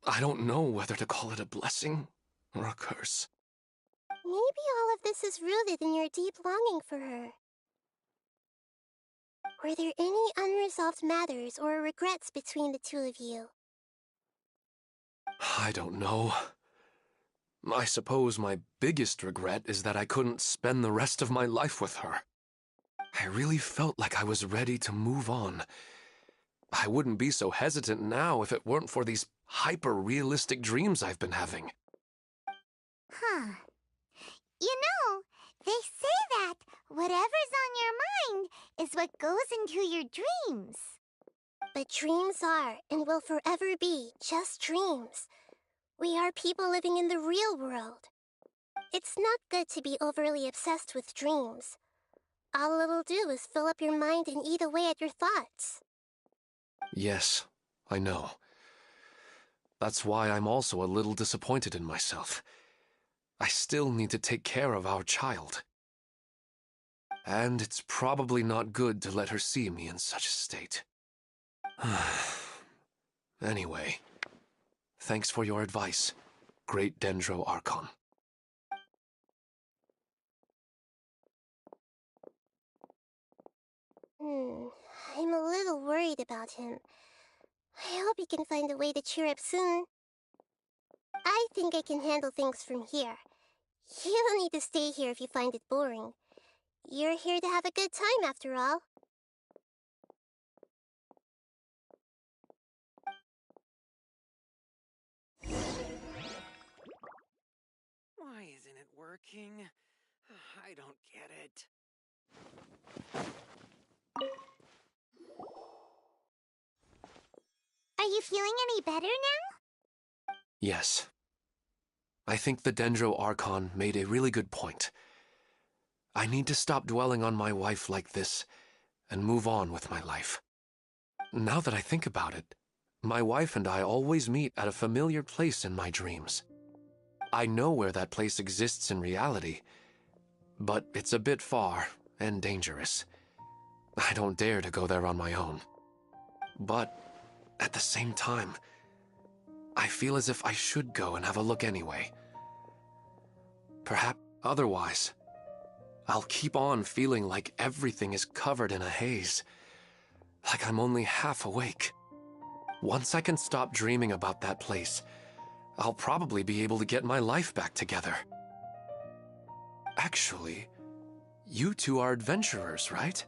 L: I don't know whether to call it a blessing or a curse.
P: Maybe all of this is rooted in your deep longing for her. Were there any unresolved matters or regrets between the two of you?
L: I don't know. I suppose my biggest regret is that I couldn't spend the rest of my life with her. I really felt like I was ready to move on. I wouldn't be so hesitant now if it weren't for these hyper-realistic dreams I've been having.
E: Huh. You know, they say that whatever's on your mind is what goes into your dreams.
P: But dreams are, and will forever be, just dreams. We are people living in the real world. It's not good to be overly obsessed with dreams. All it'll do is fill up your mind and eat away at your thoughts.
L: Yes, I know. That's why I'm also a little disappointed in myself. I still need to take care of our child. And it's probably not good to let her see me in such a state. Anyway, thanks for your advice, Great Dendro Archon.
P: I'm a little worried about him. I hope he can find a way to cheer up soon. I think I can handle things from here. You don't need to stay here if you find it boring. You're here to have a good time, after all.
Q: Why isn't it working? I don't get it.
E: Are you feeling any better now?
L: Yes. I think the Dendro Archon made a really good point. I need to stop dwelling on my wife like this and move on with my life. Now that I think about it, my wife and I always meet at a familiar place in my dreams. I know where that place exists in reality, but it's a bit far and dangerous. I don't dare to go there on my own. But at the same time, I feel as if I should go and have a look anyway. Perhaps otherwise, I'll keep on feeling like everything is covered in a haze, like I'm only half awake. Once I can stop dreaming about that place, I'll probably be able to get my life back together. Actually, you two are adventurers, right?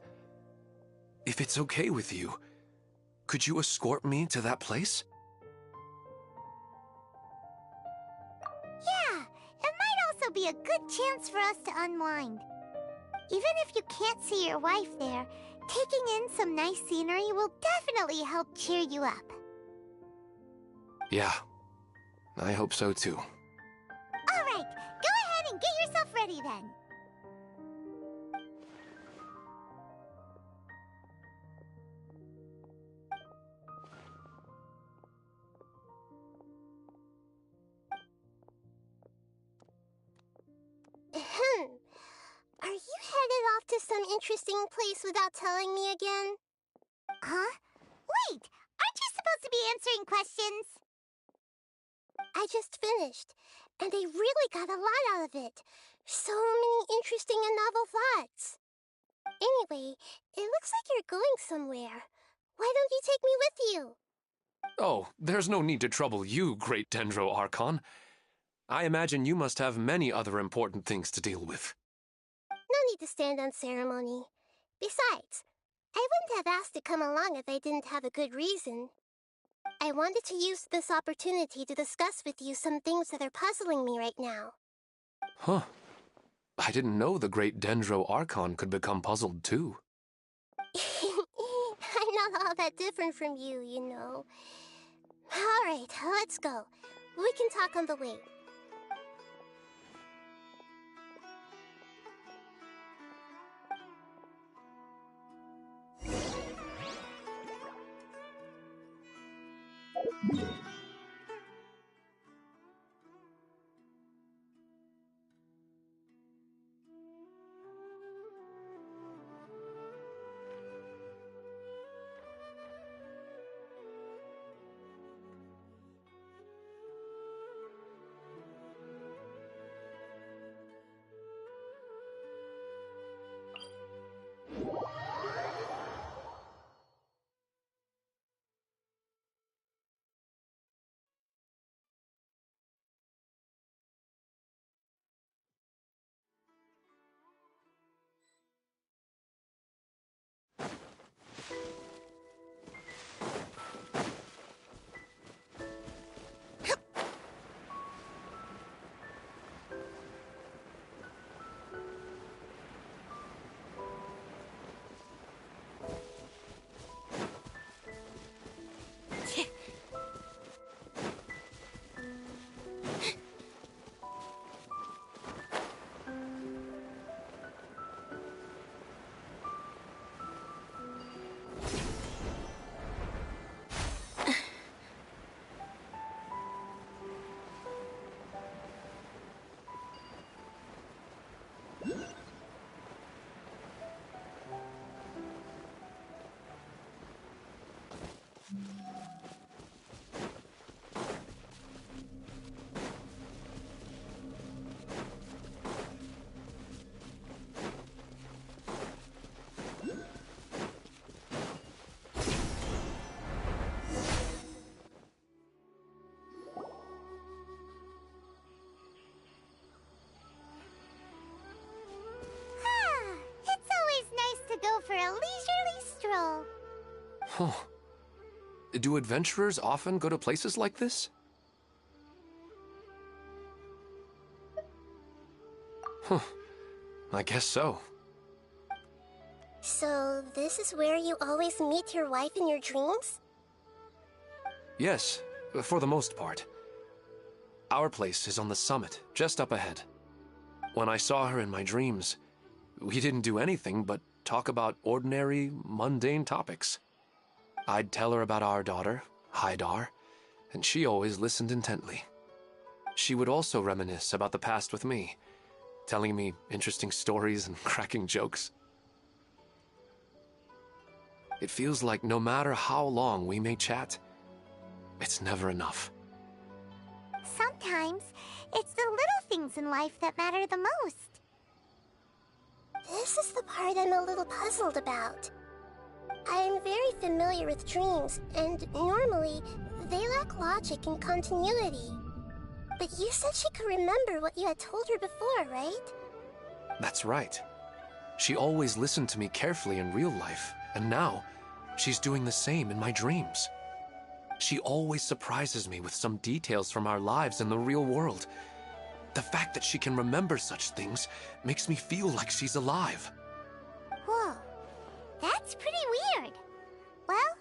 L: If it's okay with you, could you escort me to that place?
E: Yeah, it might also be a good chance for us to unwind. Even if you can't see your wife there, taking in some nice scenery will definitely help cheer you up.
L: Yeah, I hope so too.
E: Alright, go ahead and get yourself ready then.
P: Are you headed off to some interesting place without telling me again?
E: Huh? Wait, aren't you supposed to be answering questions?
P: I just finished, and I really got a lot out of it. So many interesting and novel thoughts. Anyway, it looks like you're going somewhere. Why don't you take me with you?
L: Oh, there's no need to trouble you, Great Dendro Archon. I imagine you must have many other important things to deal with.
P: No need to stand on ceremony. Besides, I wouldn't have asked to come along if I didn't have a good reason. I wanted to use this opportunity to discuss with you some things that are puzzling me right now.
L: Huh. I didn't know the Great Dendro Archon could become puzzled too.
P: I'm not all that different from you, you know. Alright, let's go. We can talk on the way. leisurely stroll.
L: Huh. Do adventurers often go to places like this? Huh. I guess so.
P: So, this is where you always meet your wife in your dreams?
L: Yes, for the most part. Our place is on the summit, just up ahead. When I saw her in my dreams, we didn't do anything but talk about ordinary, mundane topics. I'd tell her about our daughter, Haidar, and she always listened intently. She would also reminisce about the past with me, telling me interesting stories and cracking jokes. It feels like no matter how long we may chat, it's never enough.
E: Sometimes, it's the little things in life that matter the most.
P: This is the part I'm a little puzzled about. I am very familiar with dreams, and normally, they lack logic and continuity. But you said she could remember what you had told her before, right?
L: That's right. She always listened to me carefully in real life, and now, she's doing the same in my dreams. She always surprises me with some details from our lives in the real world. The fact that she can remember such things makes me feel like she's alive.
E: Whoa, that's pretty weird. Well,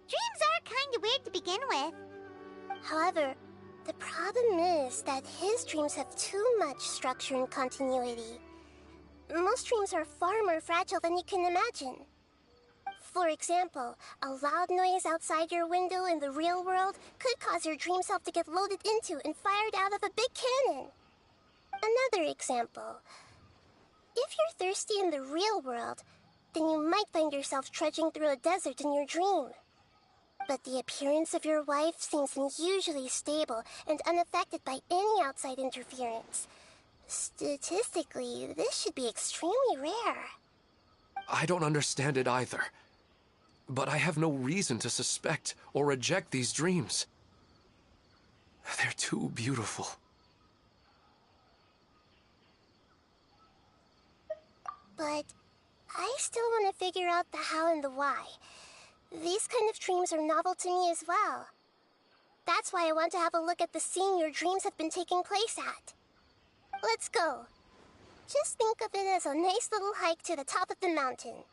E: dreams are kind of weird to begin with.
P: However, the problem is that his dreams have too much structure and continuity. Most dreams are far more fragile than you can imagine. For example, a loud noise outside your window in the real world could cause your dream self to get loaded into and fired out of a big cannon. Another example. If you're thirsty in the real world, then you might find yourself trudging through a desert in your dream. But the appearance of your wife seems unusually stable and unaffected by any outside interference. Statistically, this should be extremely rare.
L: I don't understand it either. But I have no reason to suspect or reject these dreams. They're too beautiful.
P: But I still want to figure out the how and the why. These kind of dreams are novel to me as well. That's why I want to have a look at the scene your dreams have been taking place at. Let's go. Just think of it as a nice little hike to the top of the mountain.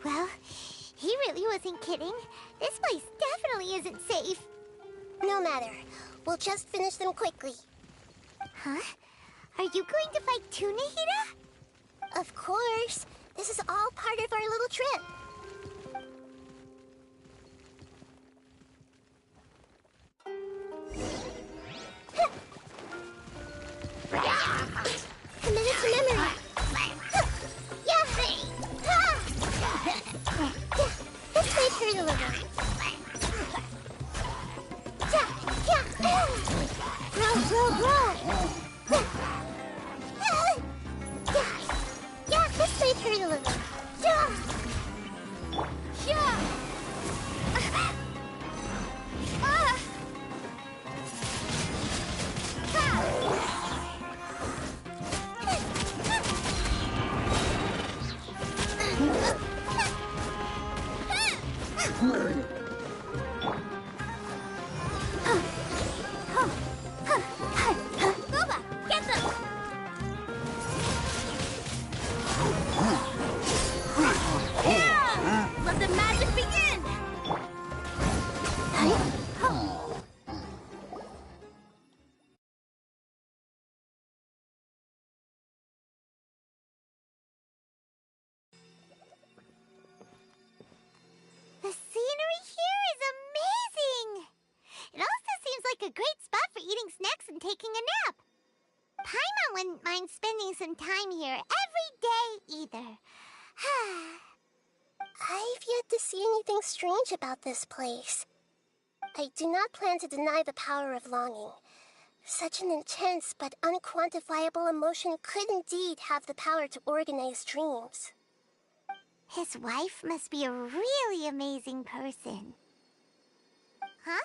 E: Well, he really wasn't kidding. This place definitely isn't safe.
P: No matter. We'll just finish them quickly.
E: Huh? Are you going to fight too, Nahida?
P: Of course. This is all part of our little trip. Committed to memory. This might hurt a little. Grow. Yeah, this might hurt a little.
E: like a great spot for eating snacks and taking a nap. Paimon wouldn't mind spending some time here every day either.
P: I've yet to see anything strange about this place. I do not plan to deny the power of longing. Such an intense but unquantifiable emotion could indeed have the power to organize dreams.
E: His wife must be a really amazing person. Huh?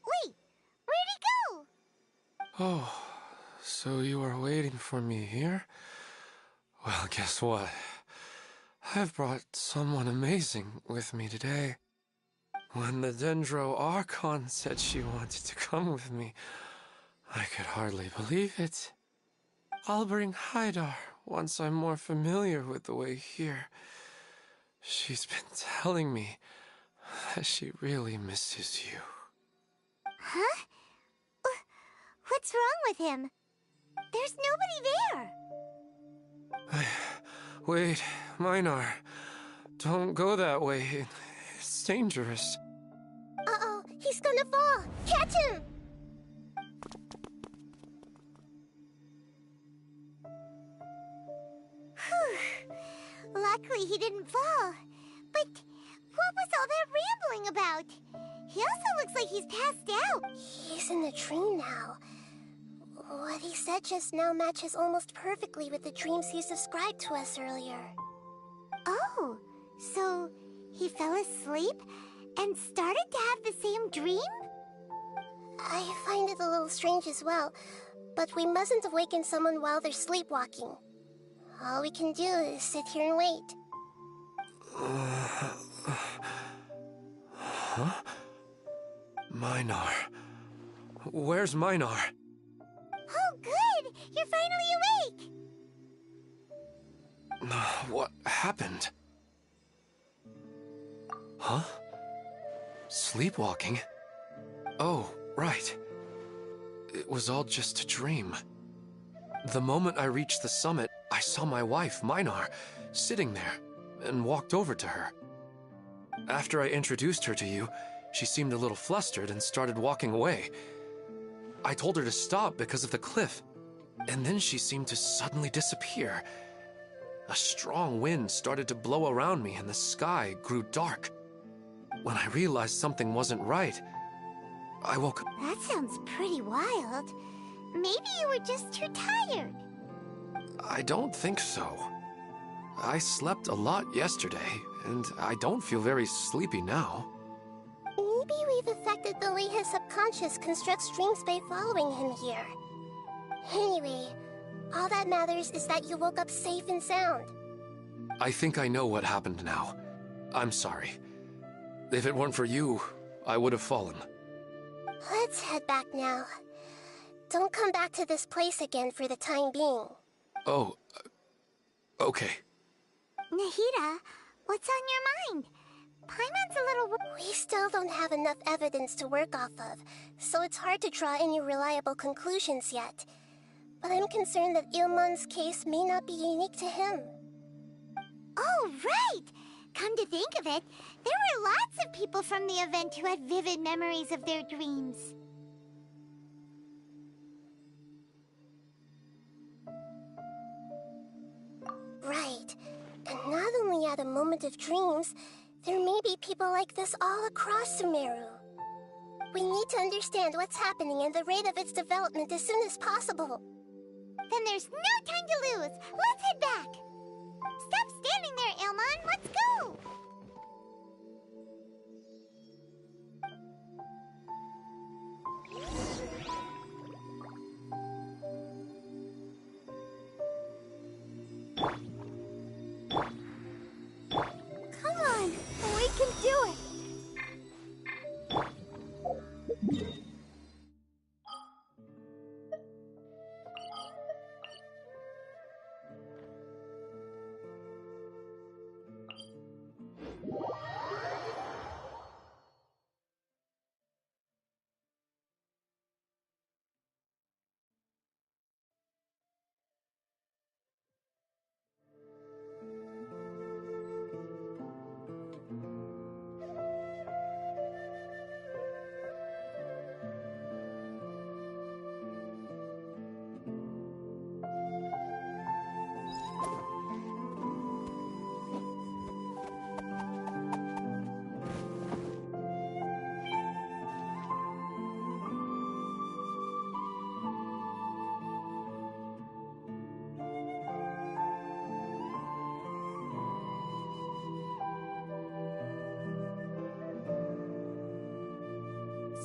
E: Wait, where'd he go?
L: Oh, so you are waiting for me here? Well, guess what? I've brought someone amazing with me today. When the Dendro Archon said she wanted to come with me, I could hardly believe it. I'll bring Haidar once I'm more familiar with the way here. She's been telling me that she really misses you.
E: Huh? What's wrong with him? There's nobody there.
L: Wait, Minar. Don't go that way. It's dangerous.
P: Uh-oh, he's gonna fall! Catch him!
E: Luckily he didn't fall. But what was all that rambling about? He also looks like he's passed out.
P: He's in the dream now. What he said just now matches almost perfectly with the dreams he's described to us earlier.
E: Oh, so he fell asleep and started to have the same dream?
P: I find it a little strange as well, but we mustn't awaken someone while they're sleepwalking. All we can do is sit here and wait.
L: Huh? Minar. Where's Minar?
E: Oh, good! You're finally awake!
L: What happened? Huh? Sleepwalking? Oh, right. It was all just a dream. The moment I reached the summit, I saw my wife, Minar, sitting there, and walked over to her. After I introduced her to you, she seemed a little flustered and started walking away. I told her to stop because of the cliff, and then she seemed to suddenly disappear. A strong wind started to blow around me and the sky grew dark. When I realized something wasn't right, I woke up.
E: That sounds pretty wild. Maybe you were just too tired.
L: I don't think so. I slept a lot yesterday, and I don't feel very sleepy now.
P: Maybe we've affected the way his subconscious constructs dreams by following him here. Anyway, all that matters is that you woke up safe and sound.
L: I think I know what happened now. I'm sorry. If it weren't for you, I would have fallen.
P: Let's head back now. Don't come back to this place again for the time being.
L: Oh, okay.
E: Nahida, what's on your mind? Paimon's a little...
P: We still don't have enough evidence to work off of, so it's hard to draw any reliable conclusions yet. But I'm concerned that Ilmon's case may not be unique to him.
E: Oh, right! Come to think of it, there were lots of people from the event who had vivid memories of their dreams.
P: Right. And not only at a moment of dreams, there may be people like this all across Sumeru. We need to understand what's happening and the rate of its development as soon as possible.
E: Then there's no time to lose. Let's head back. Stop standing there, Ilmon. Let's go.
J: Come on, we can do it.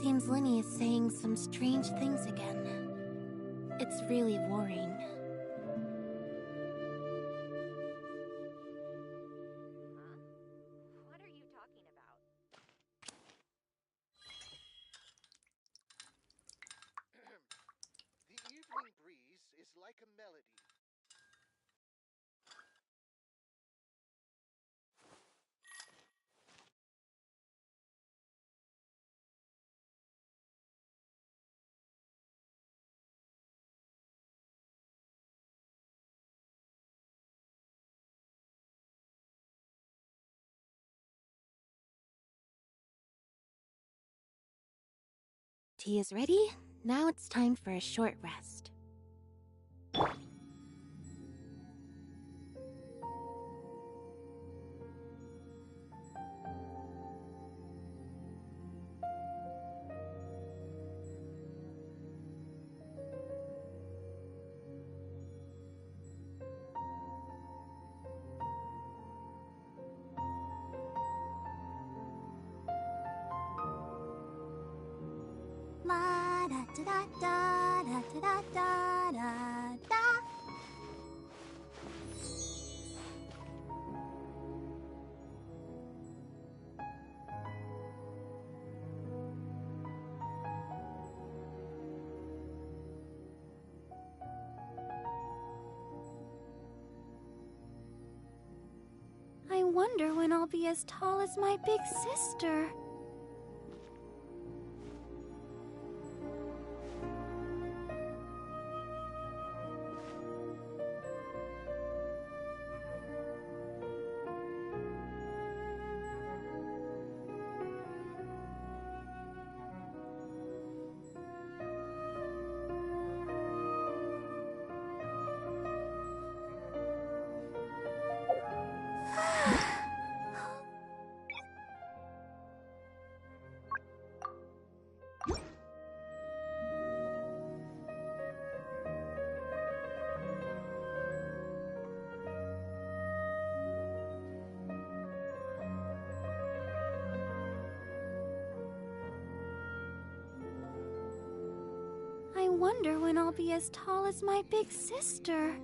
B: seems Lenny is saying some strange things again. It's really worrying.
O: What are you talking about?
R: The evening breeze is like a melody.
B: Tea is ready. Now it's time for a short rest.
P: La da da da da da da da da.
J: I wonder when I'll be as tall as my big sister. I wonder when I'll be as tall as my big sister.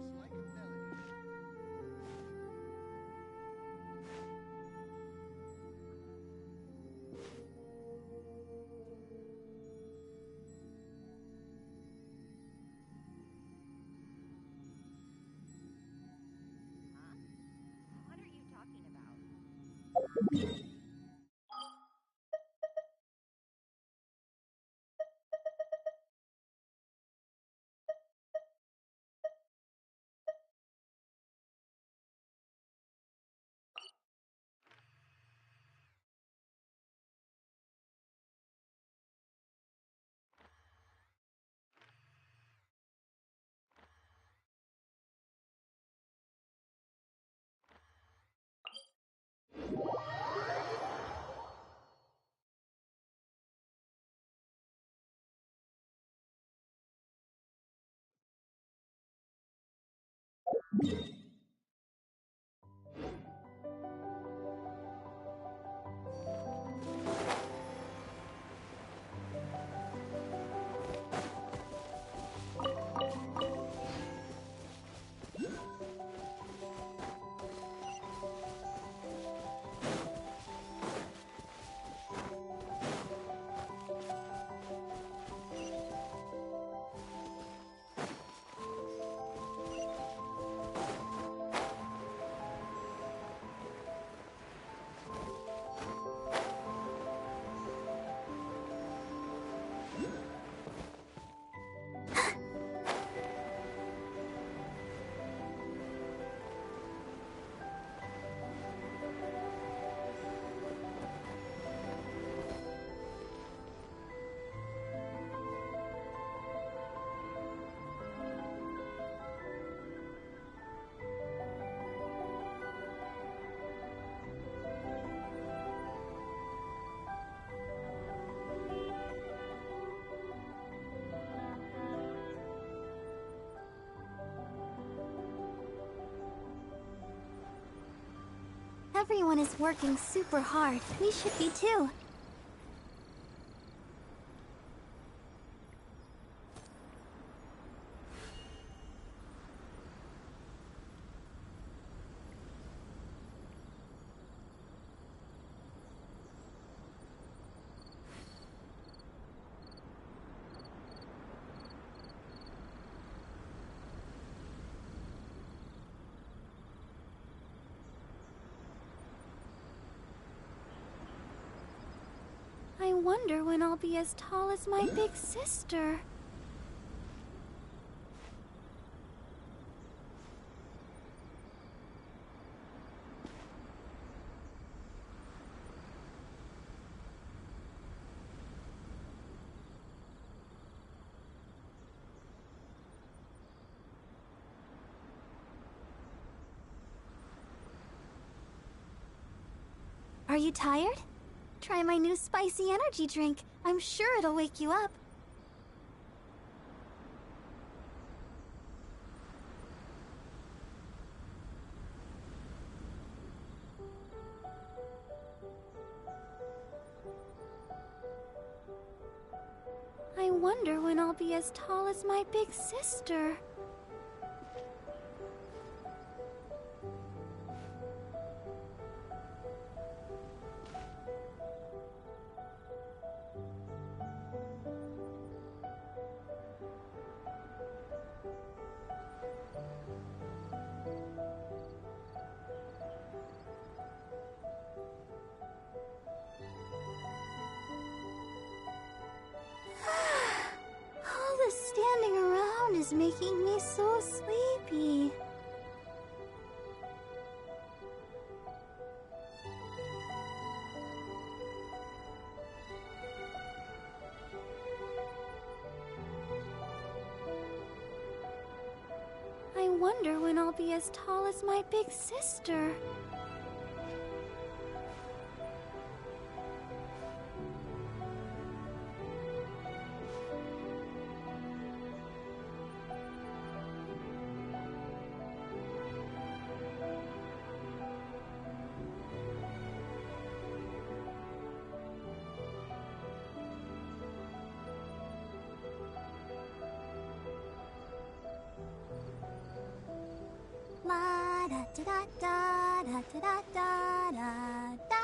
O: What are you talking about?
P: Everyone is working super hard. We should be too.
J: I wonder when I'll be as tall as my big sister.
O: Are you tired? Try my new spicy energy drink. I'm sure it'll wake you up.
J: I wonder when I'll be as tall as my big sister.
O: All this standing around is making me so sleepy.
J: I wonder when I'll be as tall as my big sister.
O: La da da da da da da da da da.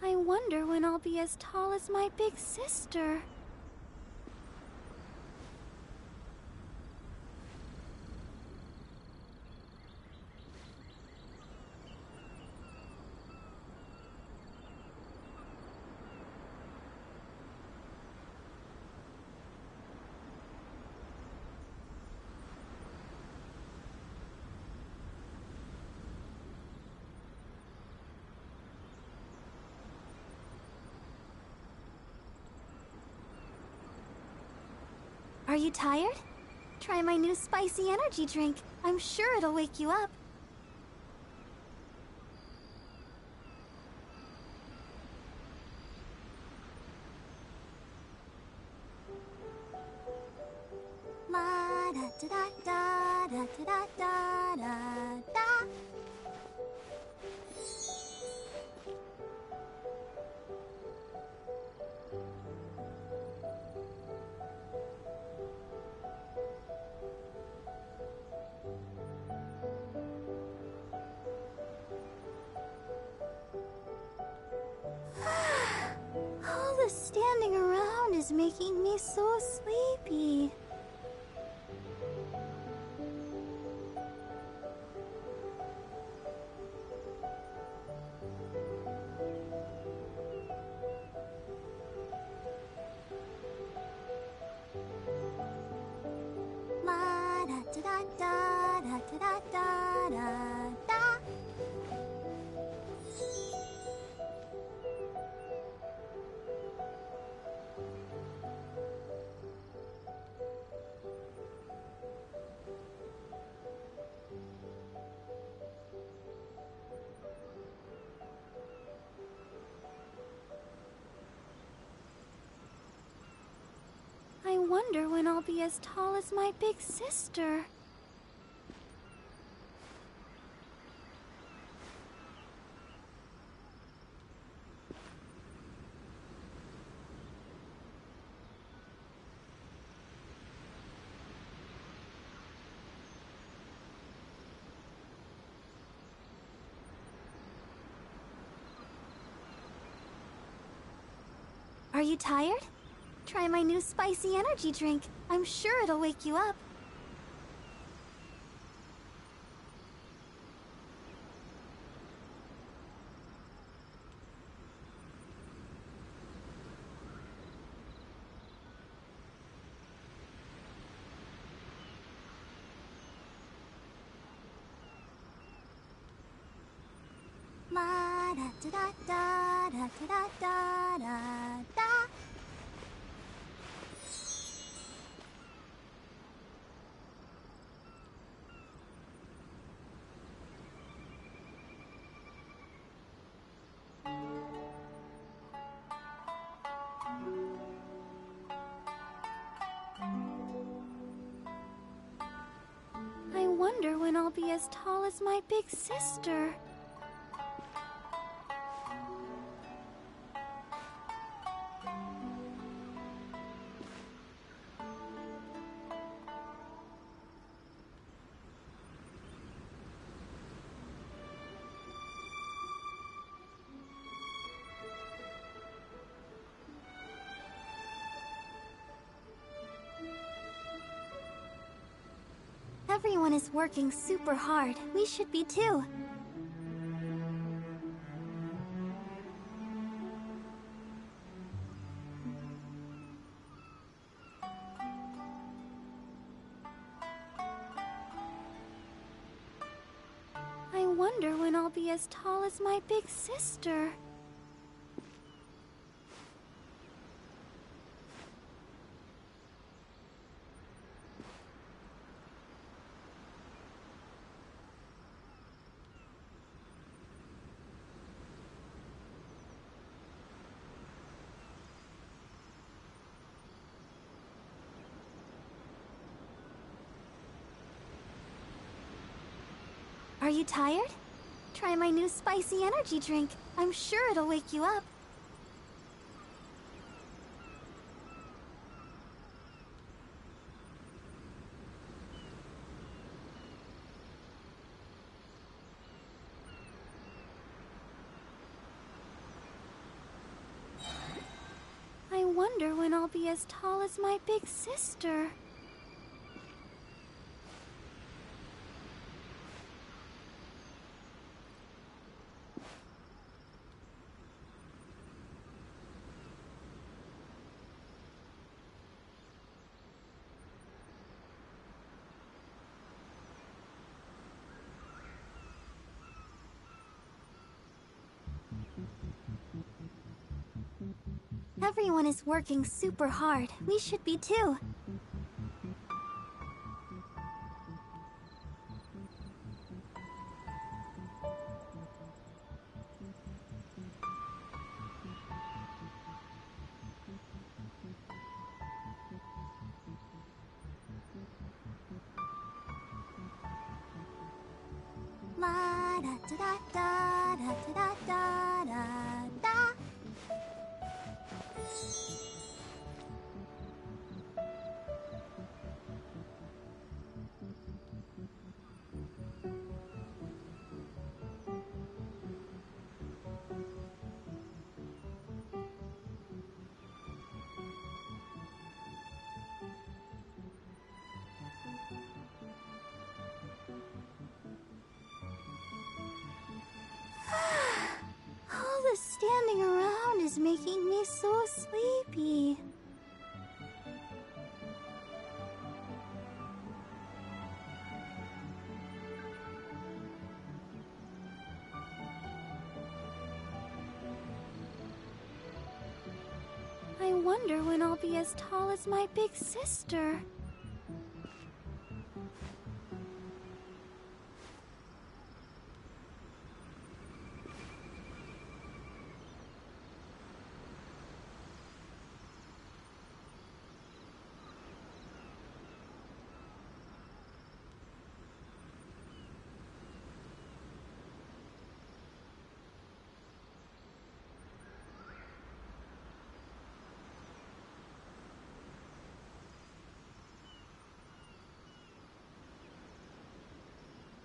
J: I wonder when I'll be as tall as my big sister.
O: Are you tired? Try my new spicy energy drink. I'm sure it'll wake you up. La da da da da da da da da. All this standing around is making me so sleepy. La da da da da da da da da.
J: I wonder when I'll be as tall as my big sister.
O: Are you tired? Try my new spicy energy drink. I'm sure it'll wake you up. La da da da da da da da da. I wonder when I'll be as tall as my big sister. Everyone is working super hard. We should be too. I wonder when I'll be as tall as my big sister. Are you tired? Try my new spicy energy drink. I'm sure it'll wake you up. I wonder when I'll be as tall as my big sister. Everyone is working super hard. We should be too. La da da da da da da da da. All the standing around is making me so sleepy. I wonder when I'll be as tall as my big sister.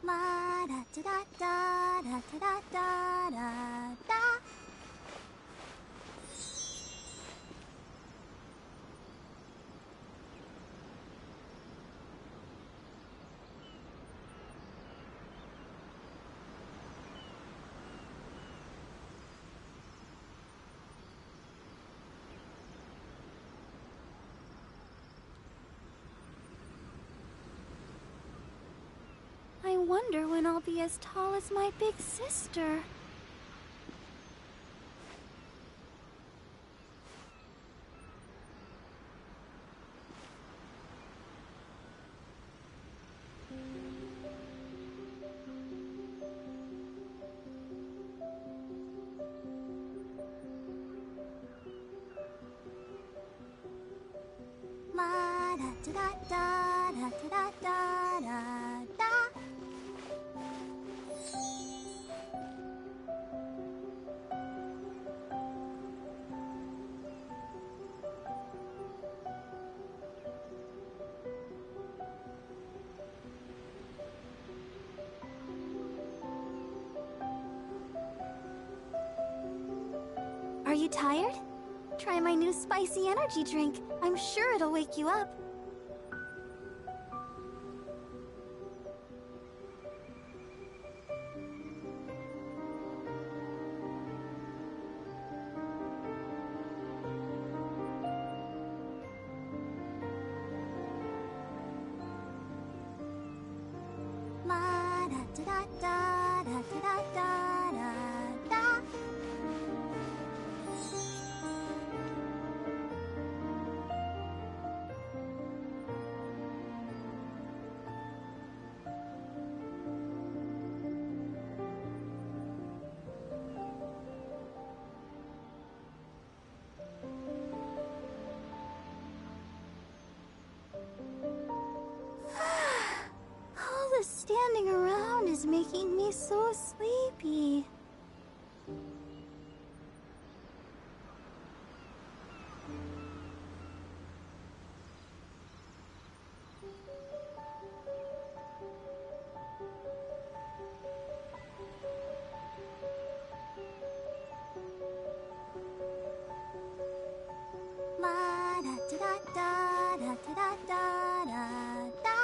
O: La da da da da da da da da da. wonder when I'll be as tall as my big sister.
B: La da da da da da da da da.
O: Are you tired? Try my new spicy energy drink. I'm sure it'll wake you up.
B: La da da da da da da da da.
O: All this standing around is making me so sleepy.
B: La da da da da da da da da.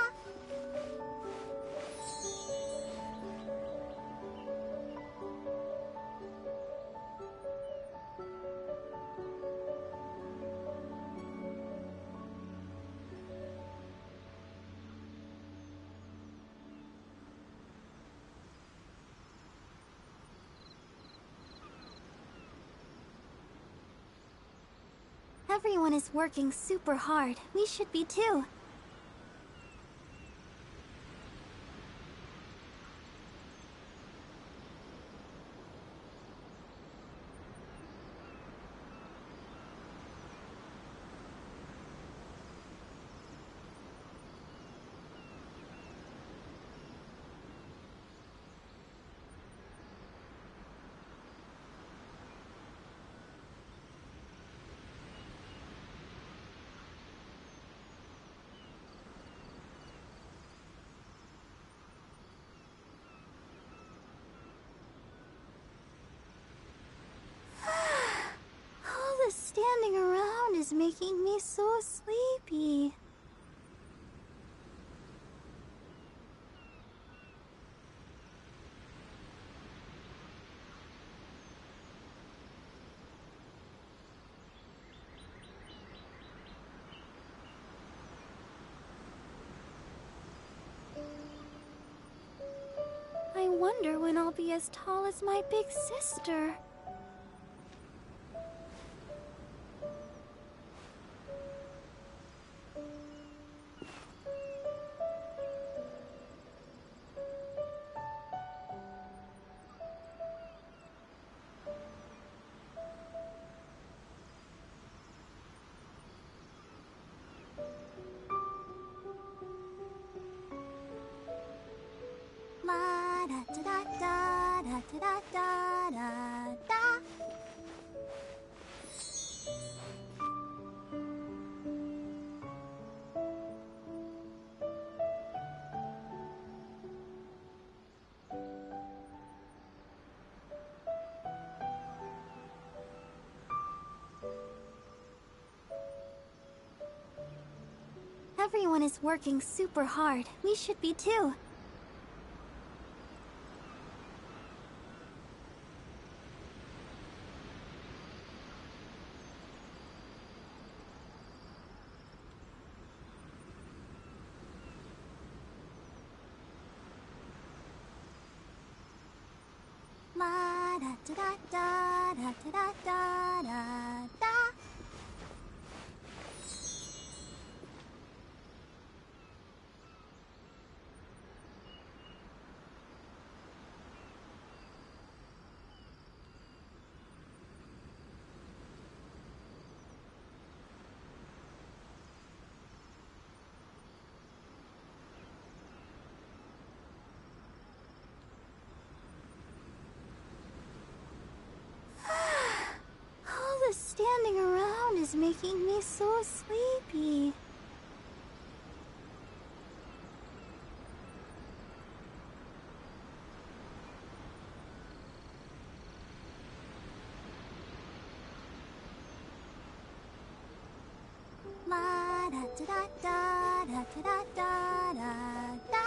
O: Everyone is working super hard. We should be too. All this standing around is making me so sleepy. I wonder when I'll be as tall as my big sister.
B: La da da da da da da da da.
O: Everyone is working super hard. We should be too. da da da da da da da. All the standing around is making me so sleepy. La da da da da da da da da da.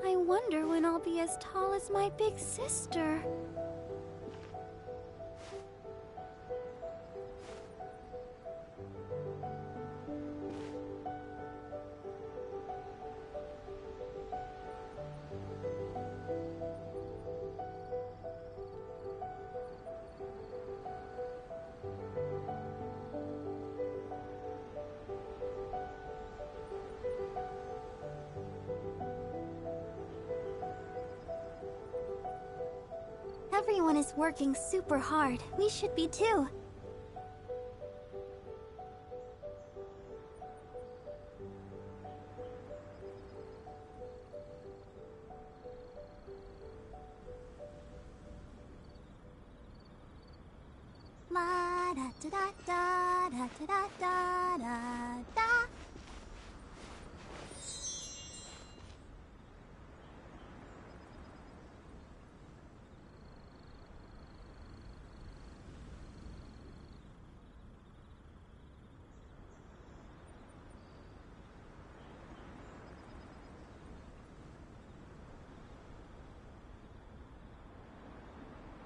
O: I wonder when I'll be as tall as my big sister. Everyone is working super hard. We should be too. La da da da da da da da da da.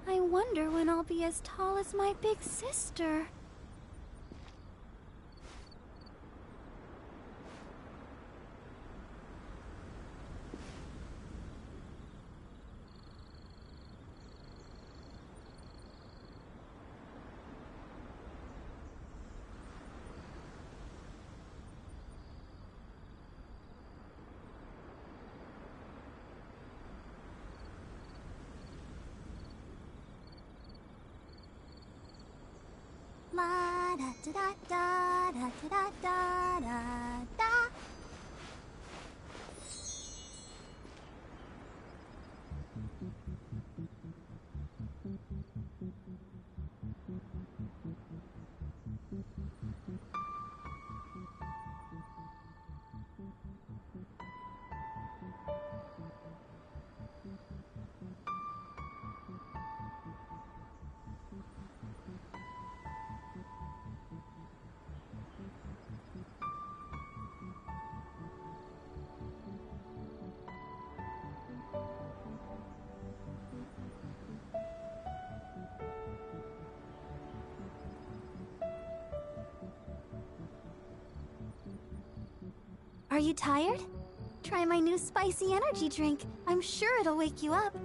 O: I wonder when I'll be as tall as my big sister. La da da da da da da da da. Are you tired? Try my new spicy energy drink. I'm sure it'll wake you up.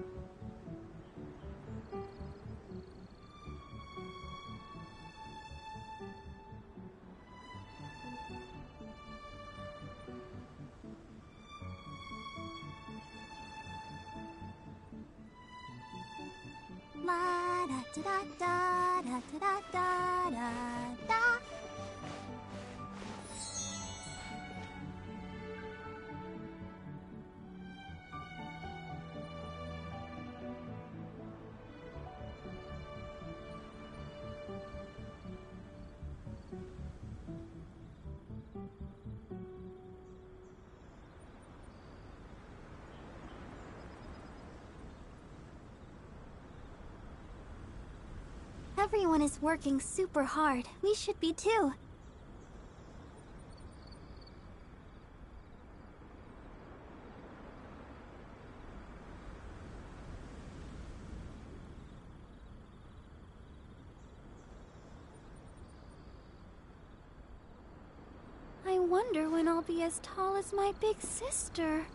O: La da da da da da da da da. Everyone is working super hard. We should be too. wonder when I'll be as tall as my big sister.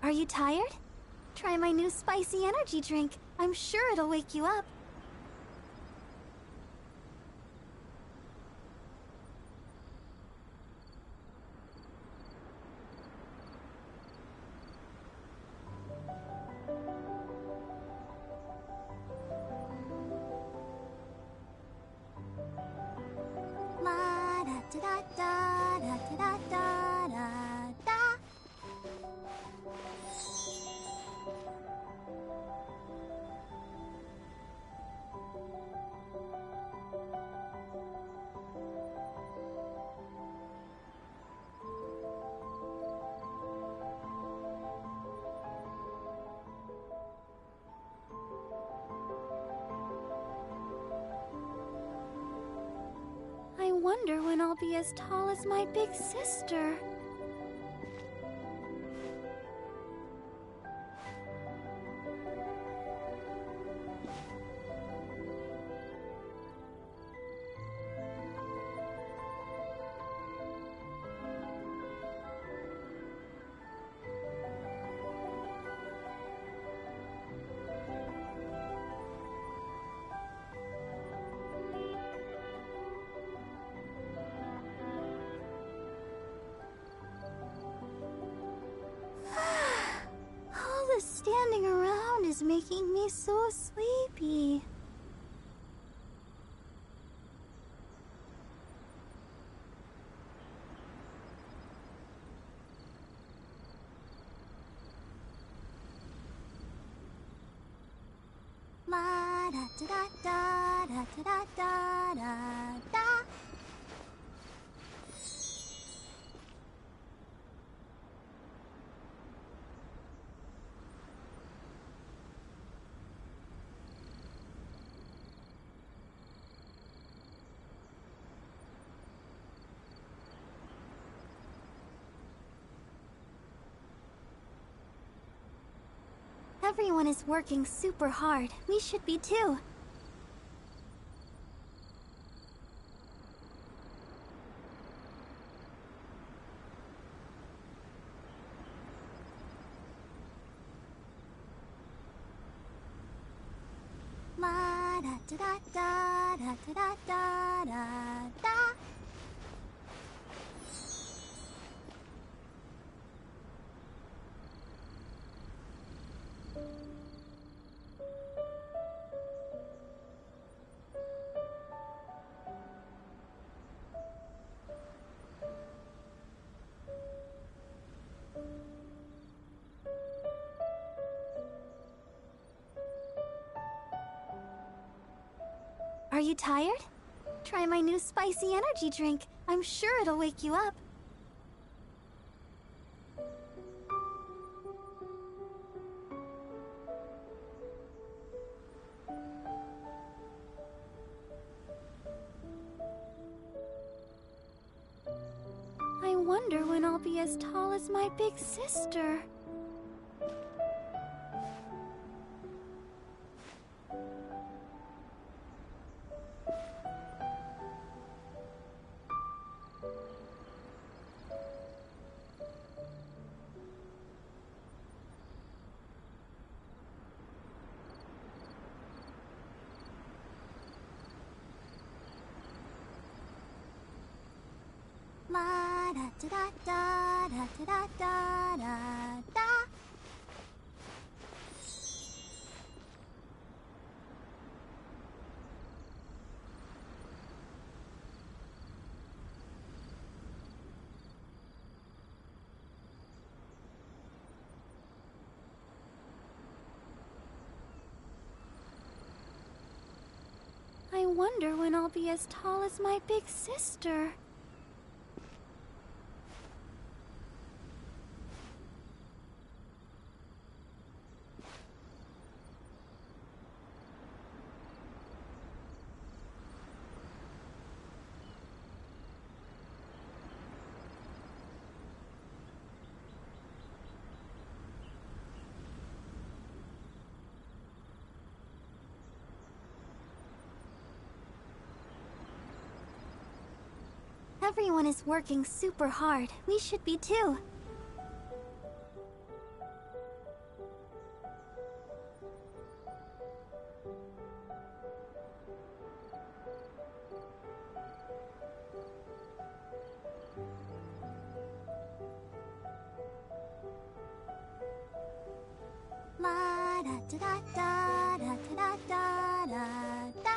O: Are you tired? Try my new spicy energy drink. I'm sure it'll wake you up. La da da da da da da da da. I wonder when I'll be as tall as my big sister. All this standing around is making me so sleepy. La da da da da da da da da. Everyone is working super hard. We should be too. La da da da da da da da da. Are you tired? Try my new spicy energy drink. I'm sure it'll wake you up. I wonder when I'll be as tall as my big sister. La da da da da da da da da. I wonder when I'll be as tall as my big sister. Everyone is working super hard. We should be too. La da da da da da da da da.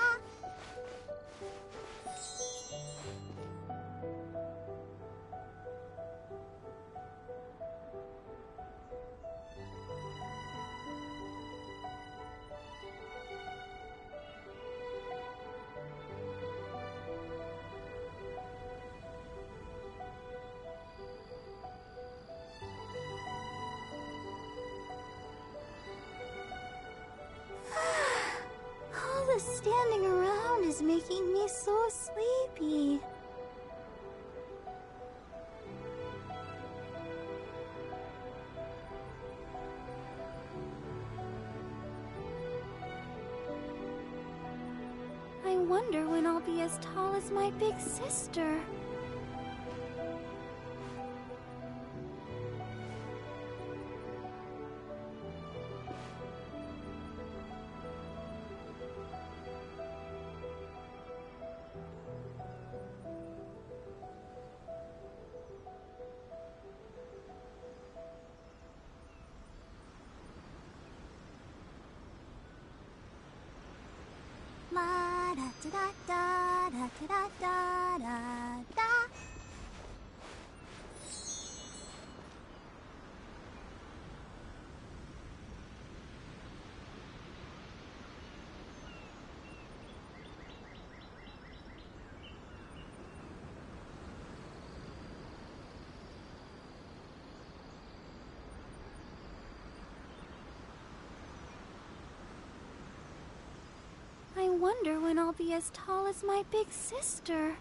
O: All the standing around is making me so sleepy. I wonder when I'll be as tall as my big sister. La da da da da da da da da. I wonder when I'll be as tall as my big sister.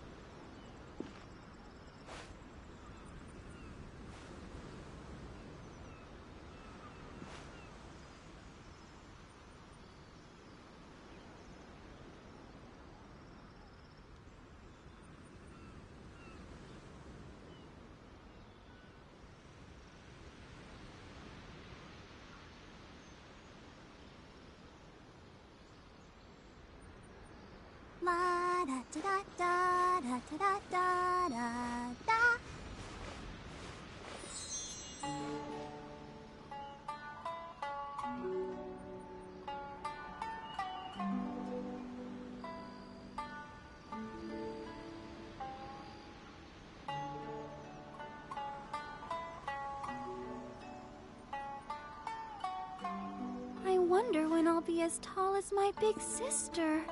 O: La da da da da da da da da. I wonder when I'll be as tall as my big sister.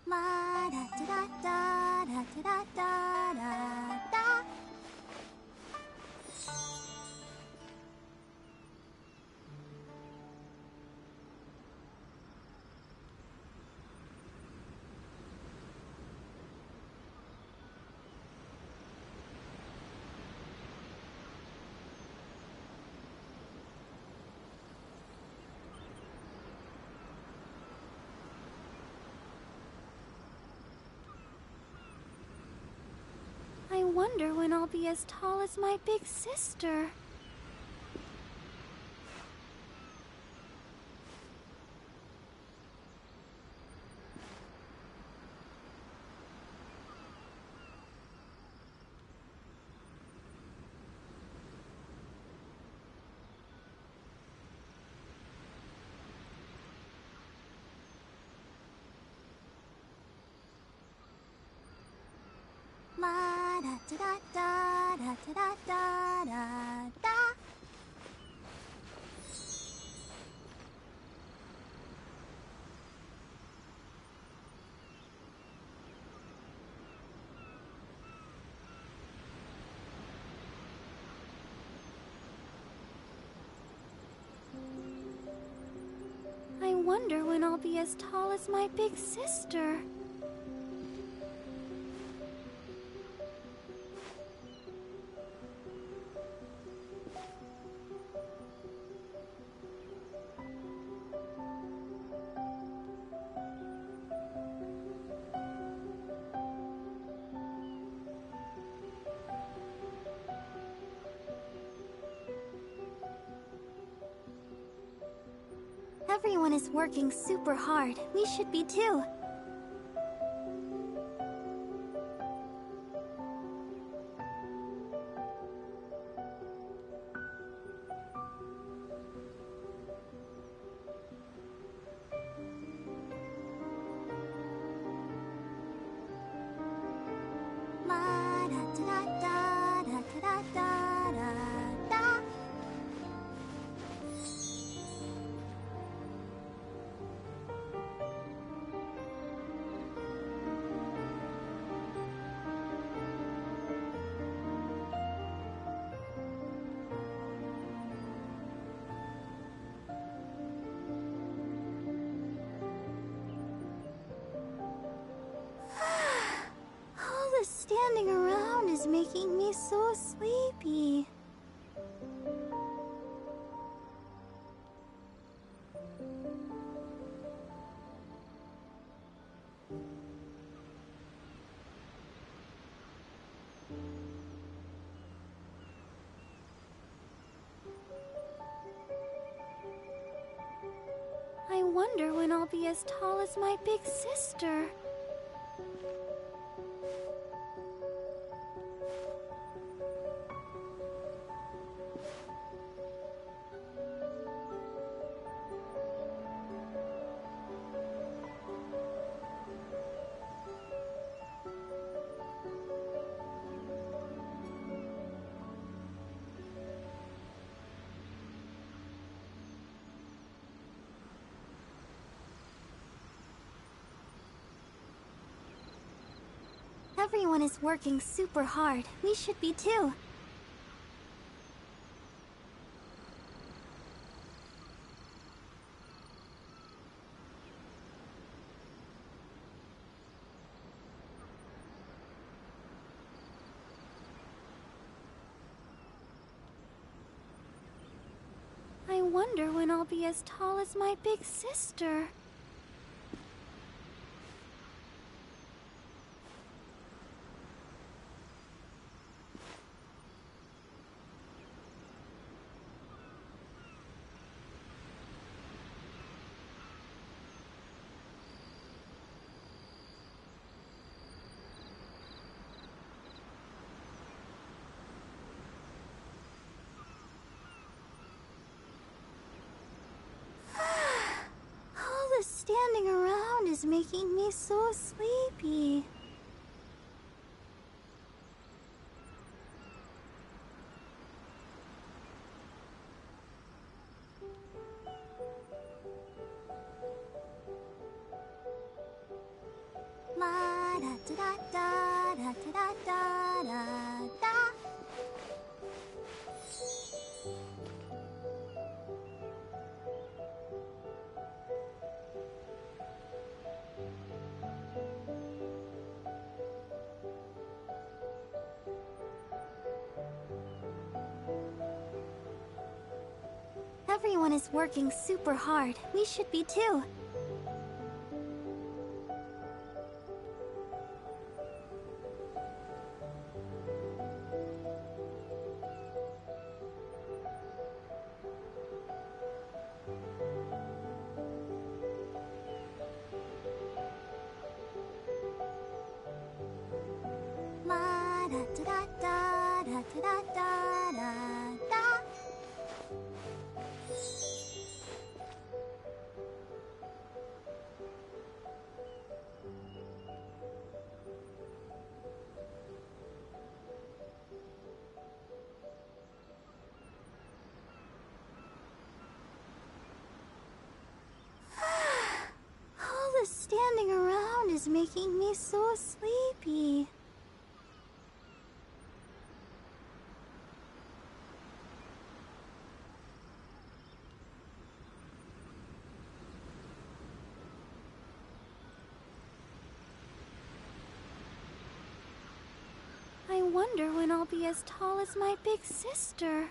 O: La da da da da da da da da. I wonder when I'll be as tall as my big sister. La da da da da da da da da. wonder when I'll be as tall as my big sister. Everyone is working super hard. We should be too. La da da da da da da da da. All the standing around is making me so sleepy. I wonder when I'll be as tall as my big sister. Everyone is working super hard. We should be too. I wonder when I'll be as tall as my big sister. All the standing around is making me so sleepy. La da da da da da da da da. Everyone is working super hard. We should be too. La da da da da da da da da. All the standing around is making me so sleepy. wonder when I'll be as tall as my big sister.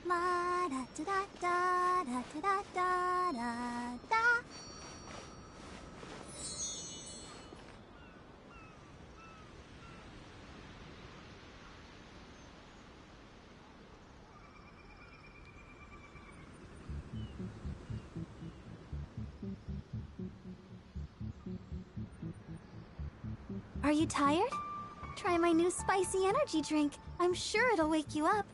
O: La da da da da da da da da. Are you tired? Try my new spicy energy drink. I'm sure it'll wake you up.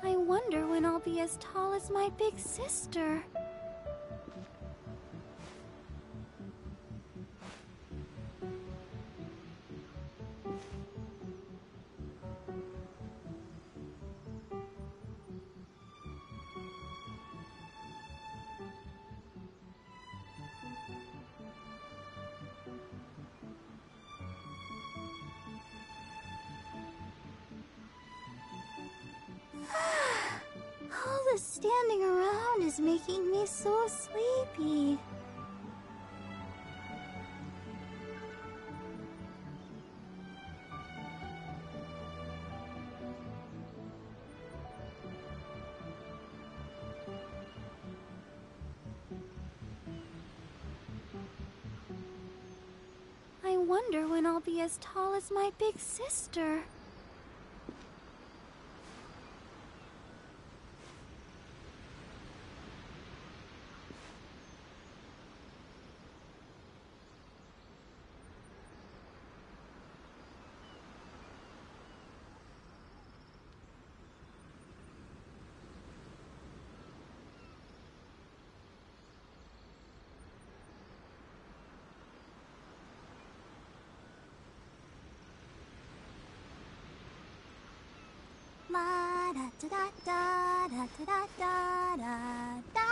O: I wonder when I'll be as tall as my big sister. All the standing around is making me so sleepy. I wonder when I'll be as tall as my big sister. La da da da da da da da da.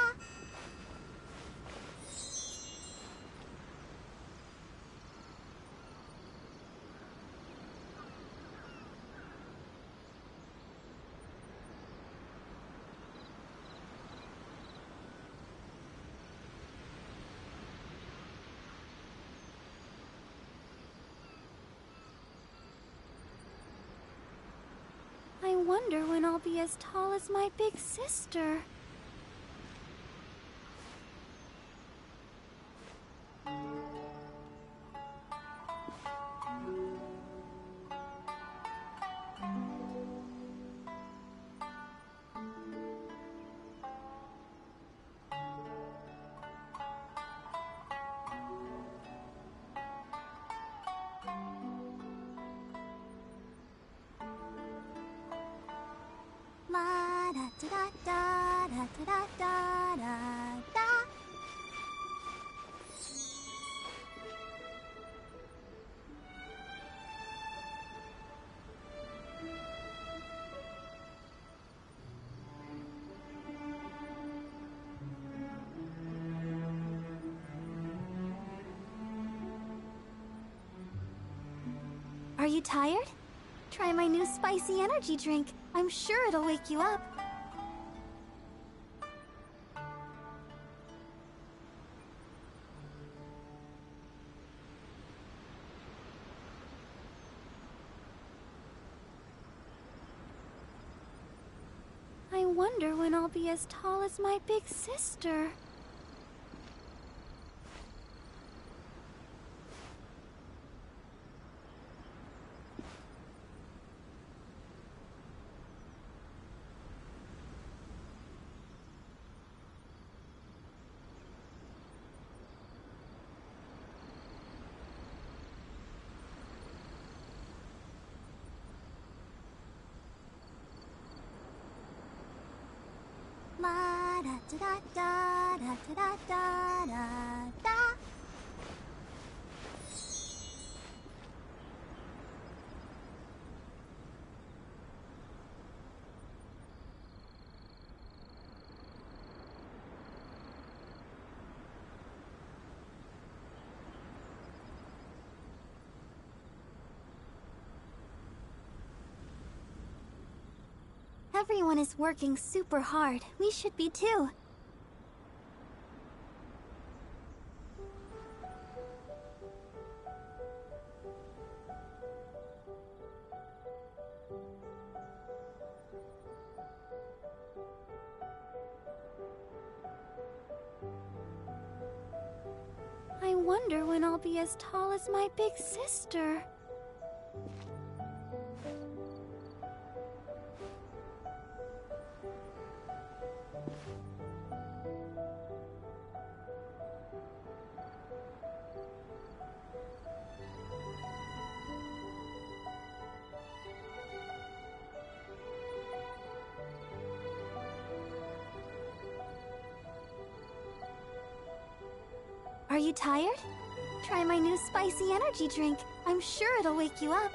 O: I wonder when I'll be as tall as my big sister. La da da da da da da da da. Are you tired? Try my new spicy energy drink. I'm sure it'll wake you up. I wonder when I'll be as tall as my big sister. da da da da da da da da. Everyone is working super hard. We should be too. I wonder when I'll be as tall as my big sister. Are you tired? Try my new spicy energy drink. I'm sure it'll wake you up.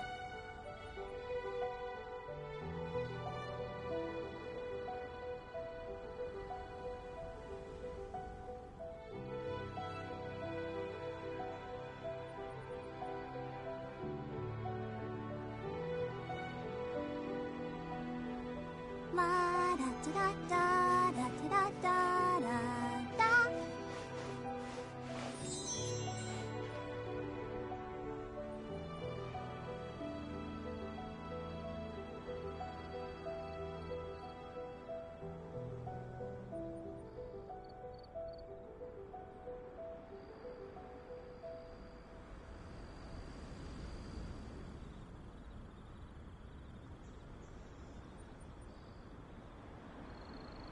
O: La da da da da da da da da.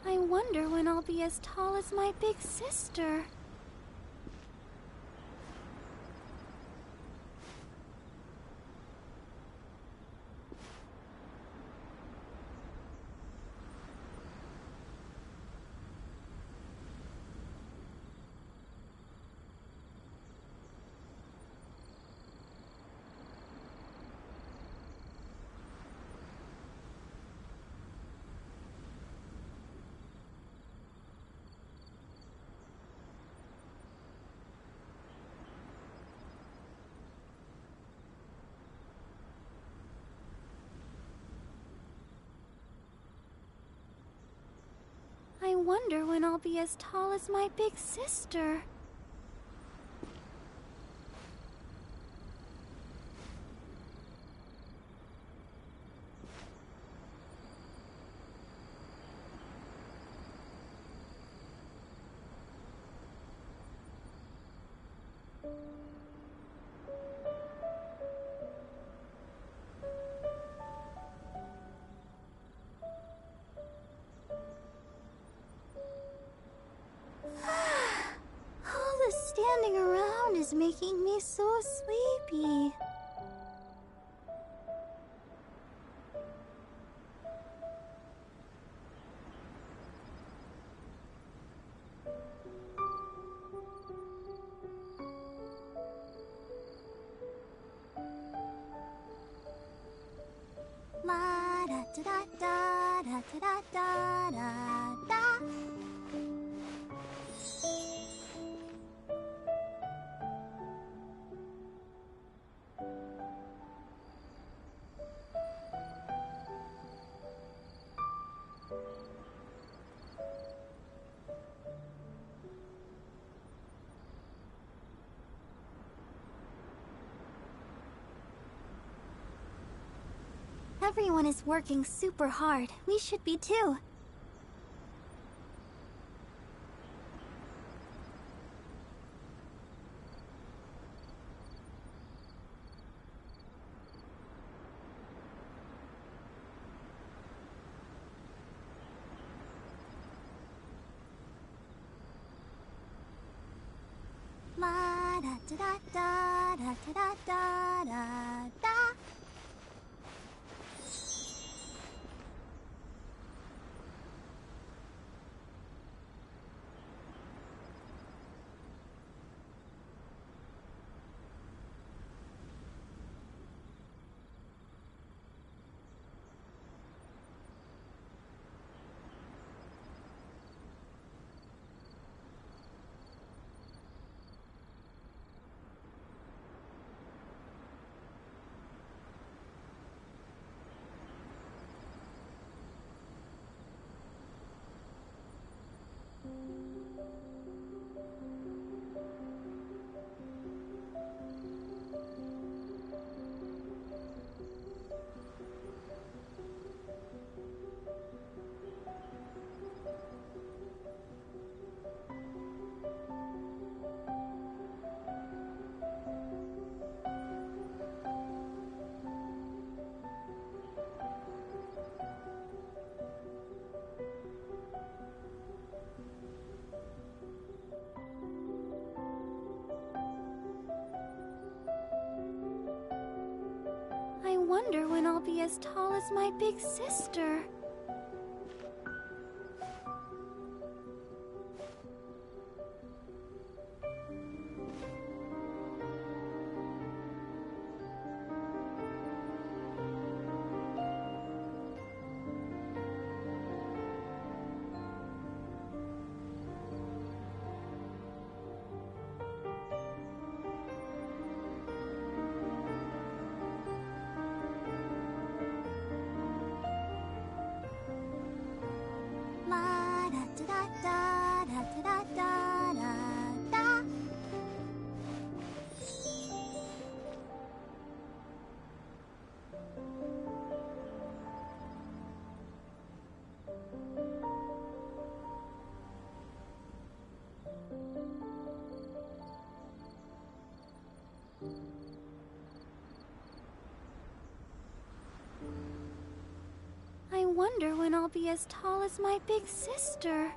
O: I wonder when I'll be as tall as my big sister. I wonder when I'll be as tall as my big sister. All the standing around is making me so sleepy. La da da da da da da da da. Everyone is working super hard. We should be too. La da da da da da da da da. wonder when I'll be as tall as my big sister. La da da da da da da da da. I wonder when I'll be as tall as my big sister.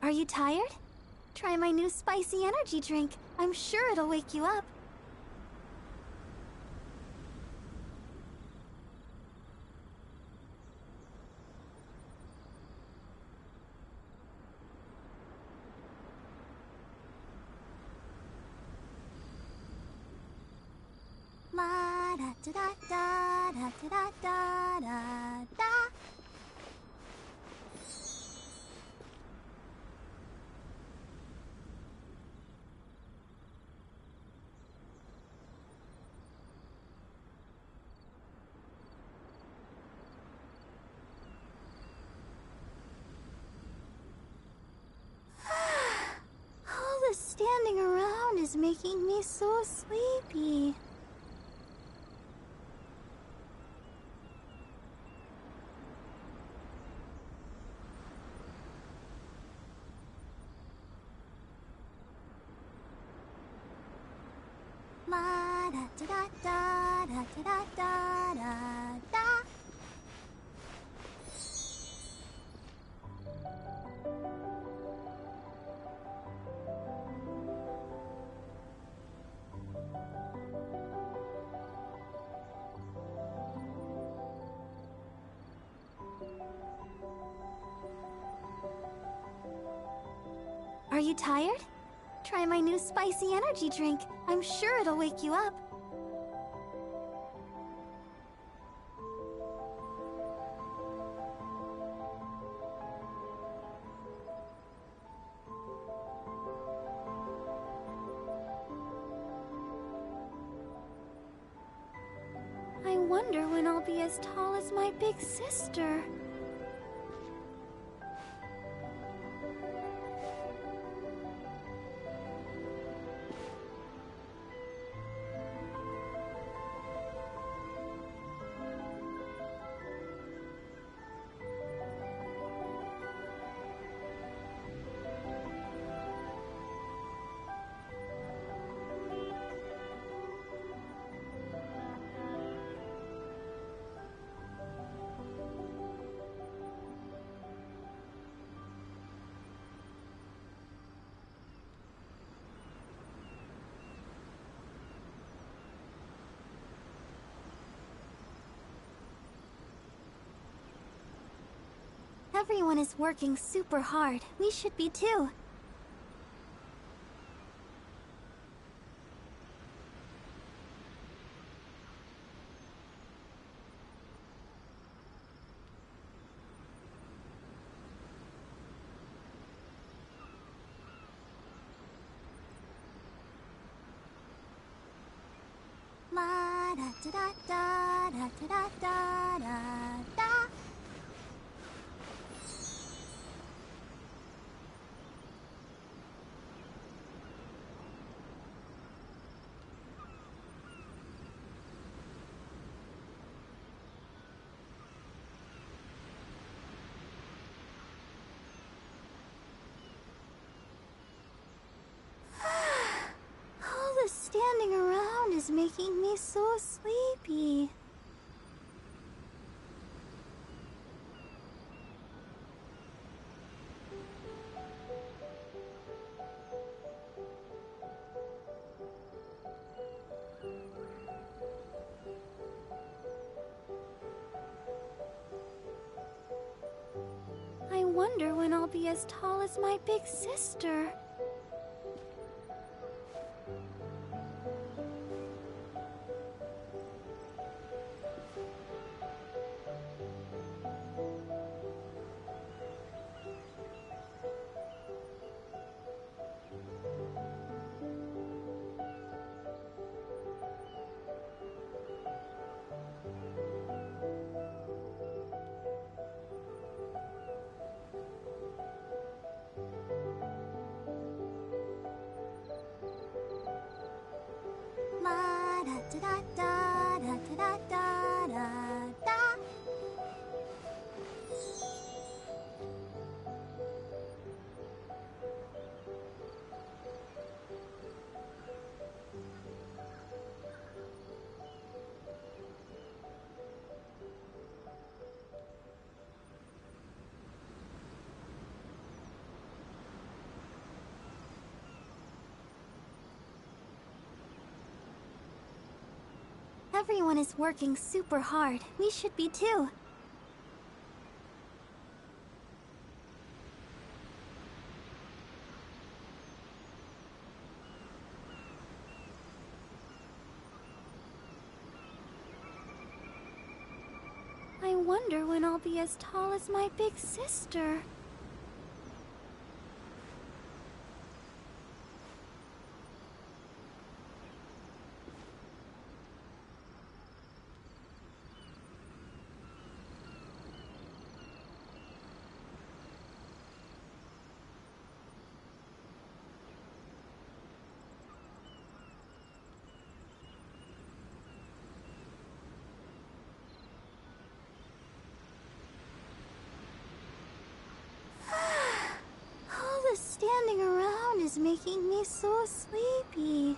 O: Are you tired? Try my new spicy energy drink. I'm sure it'll wake you up. La da da da da da da da da. All the standing around is making me so sleepy. La da da da da da da da da. Are you tired? Try my new spicy energy drink. I'm sure it'll wake you up. I wonder when I'll be as tall as my big sister. Everyone is working super hard. We should be too. La da da da da da da da da. standing around is making me so sleepy. I wonder when I'll be as tall as my big sister.
P: La da da da da da da da da.
O: Everyone is working super hard. We should be too. I wonder when I'll be as tall as my big sister. All the standing around is making me so sleepy.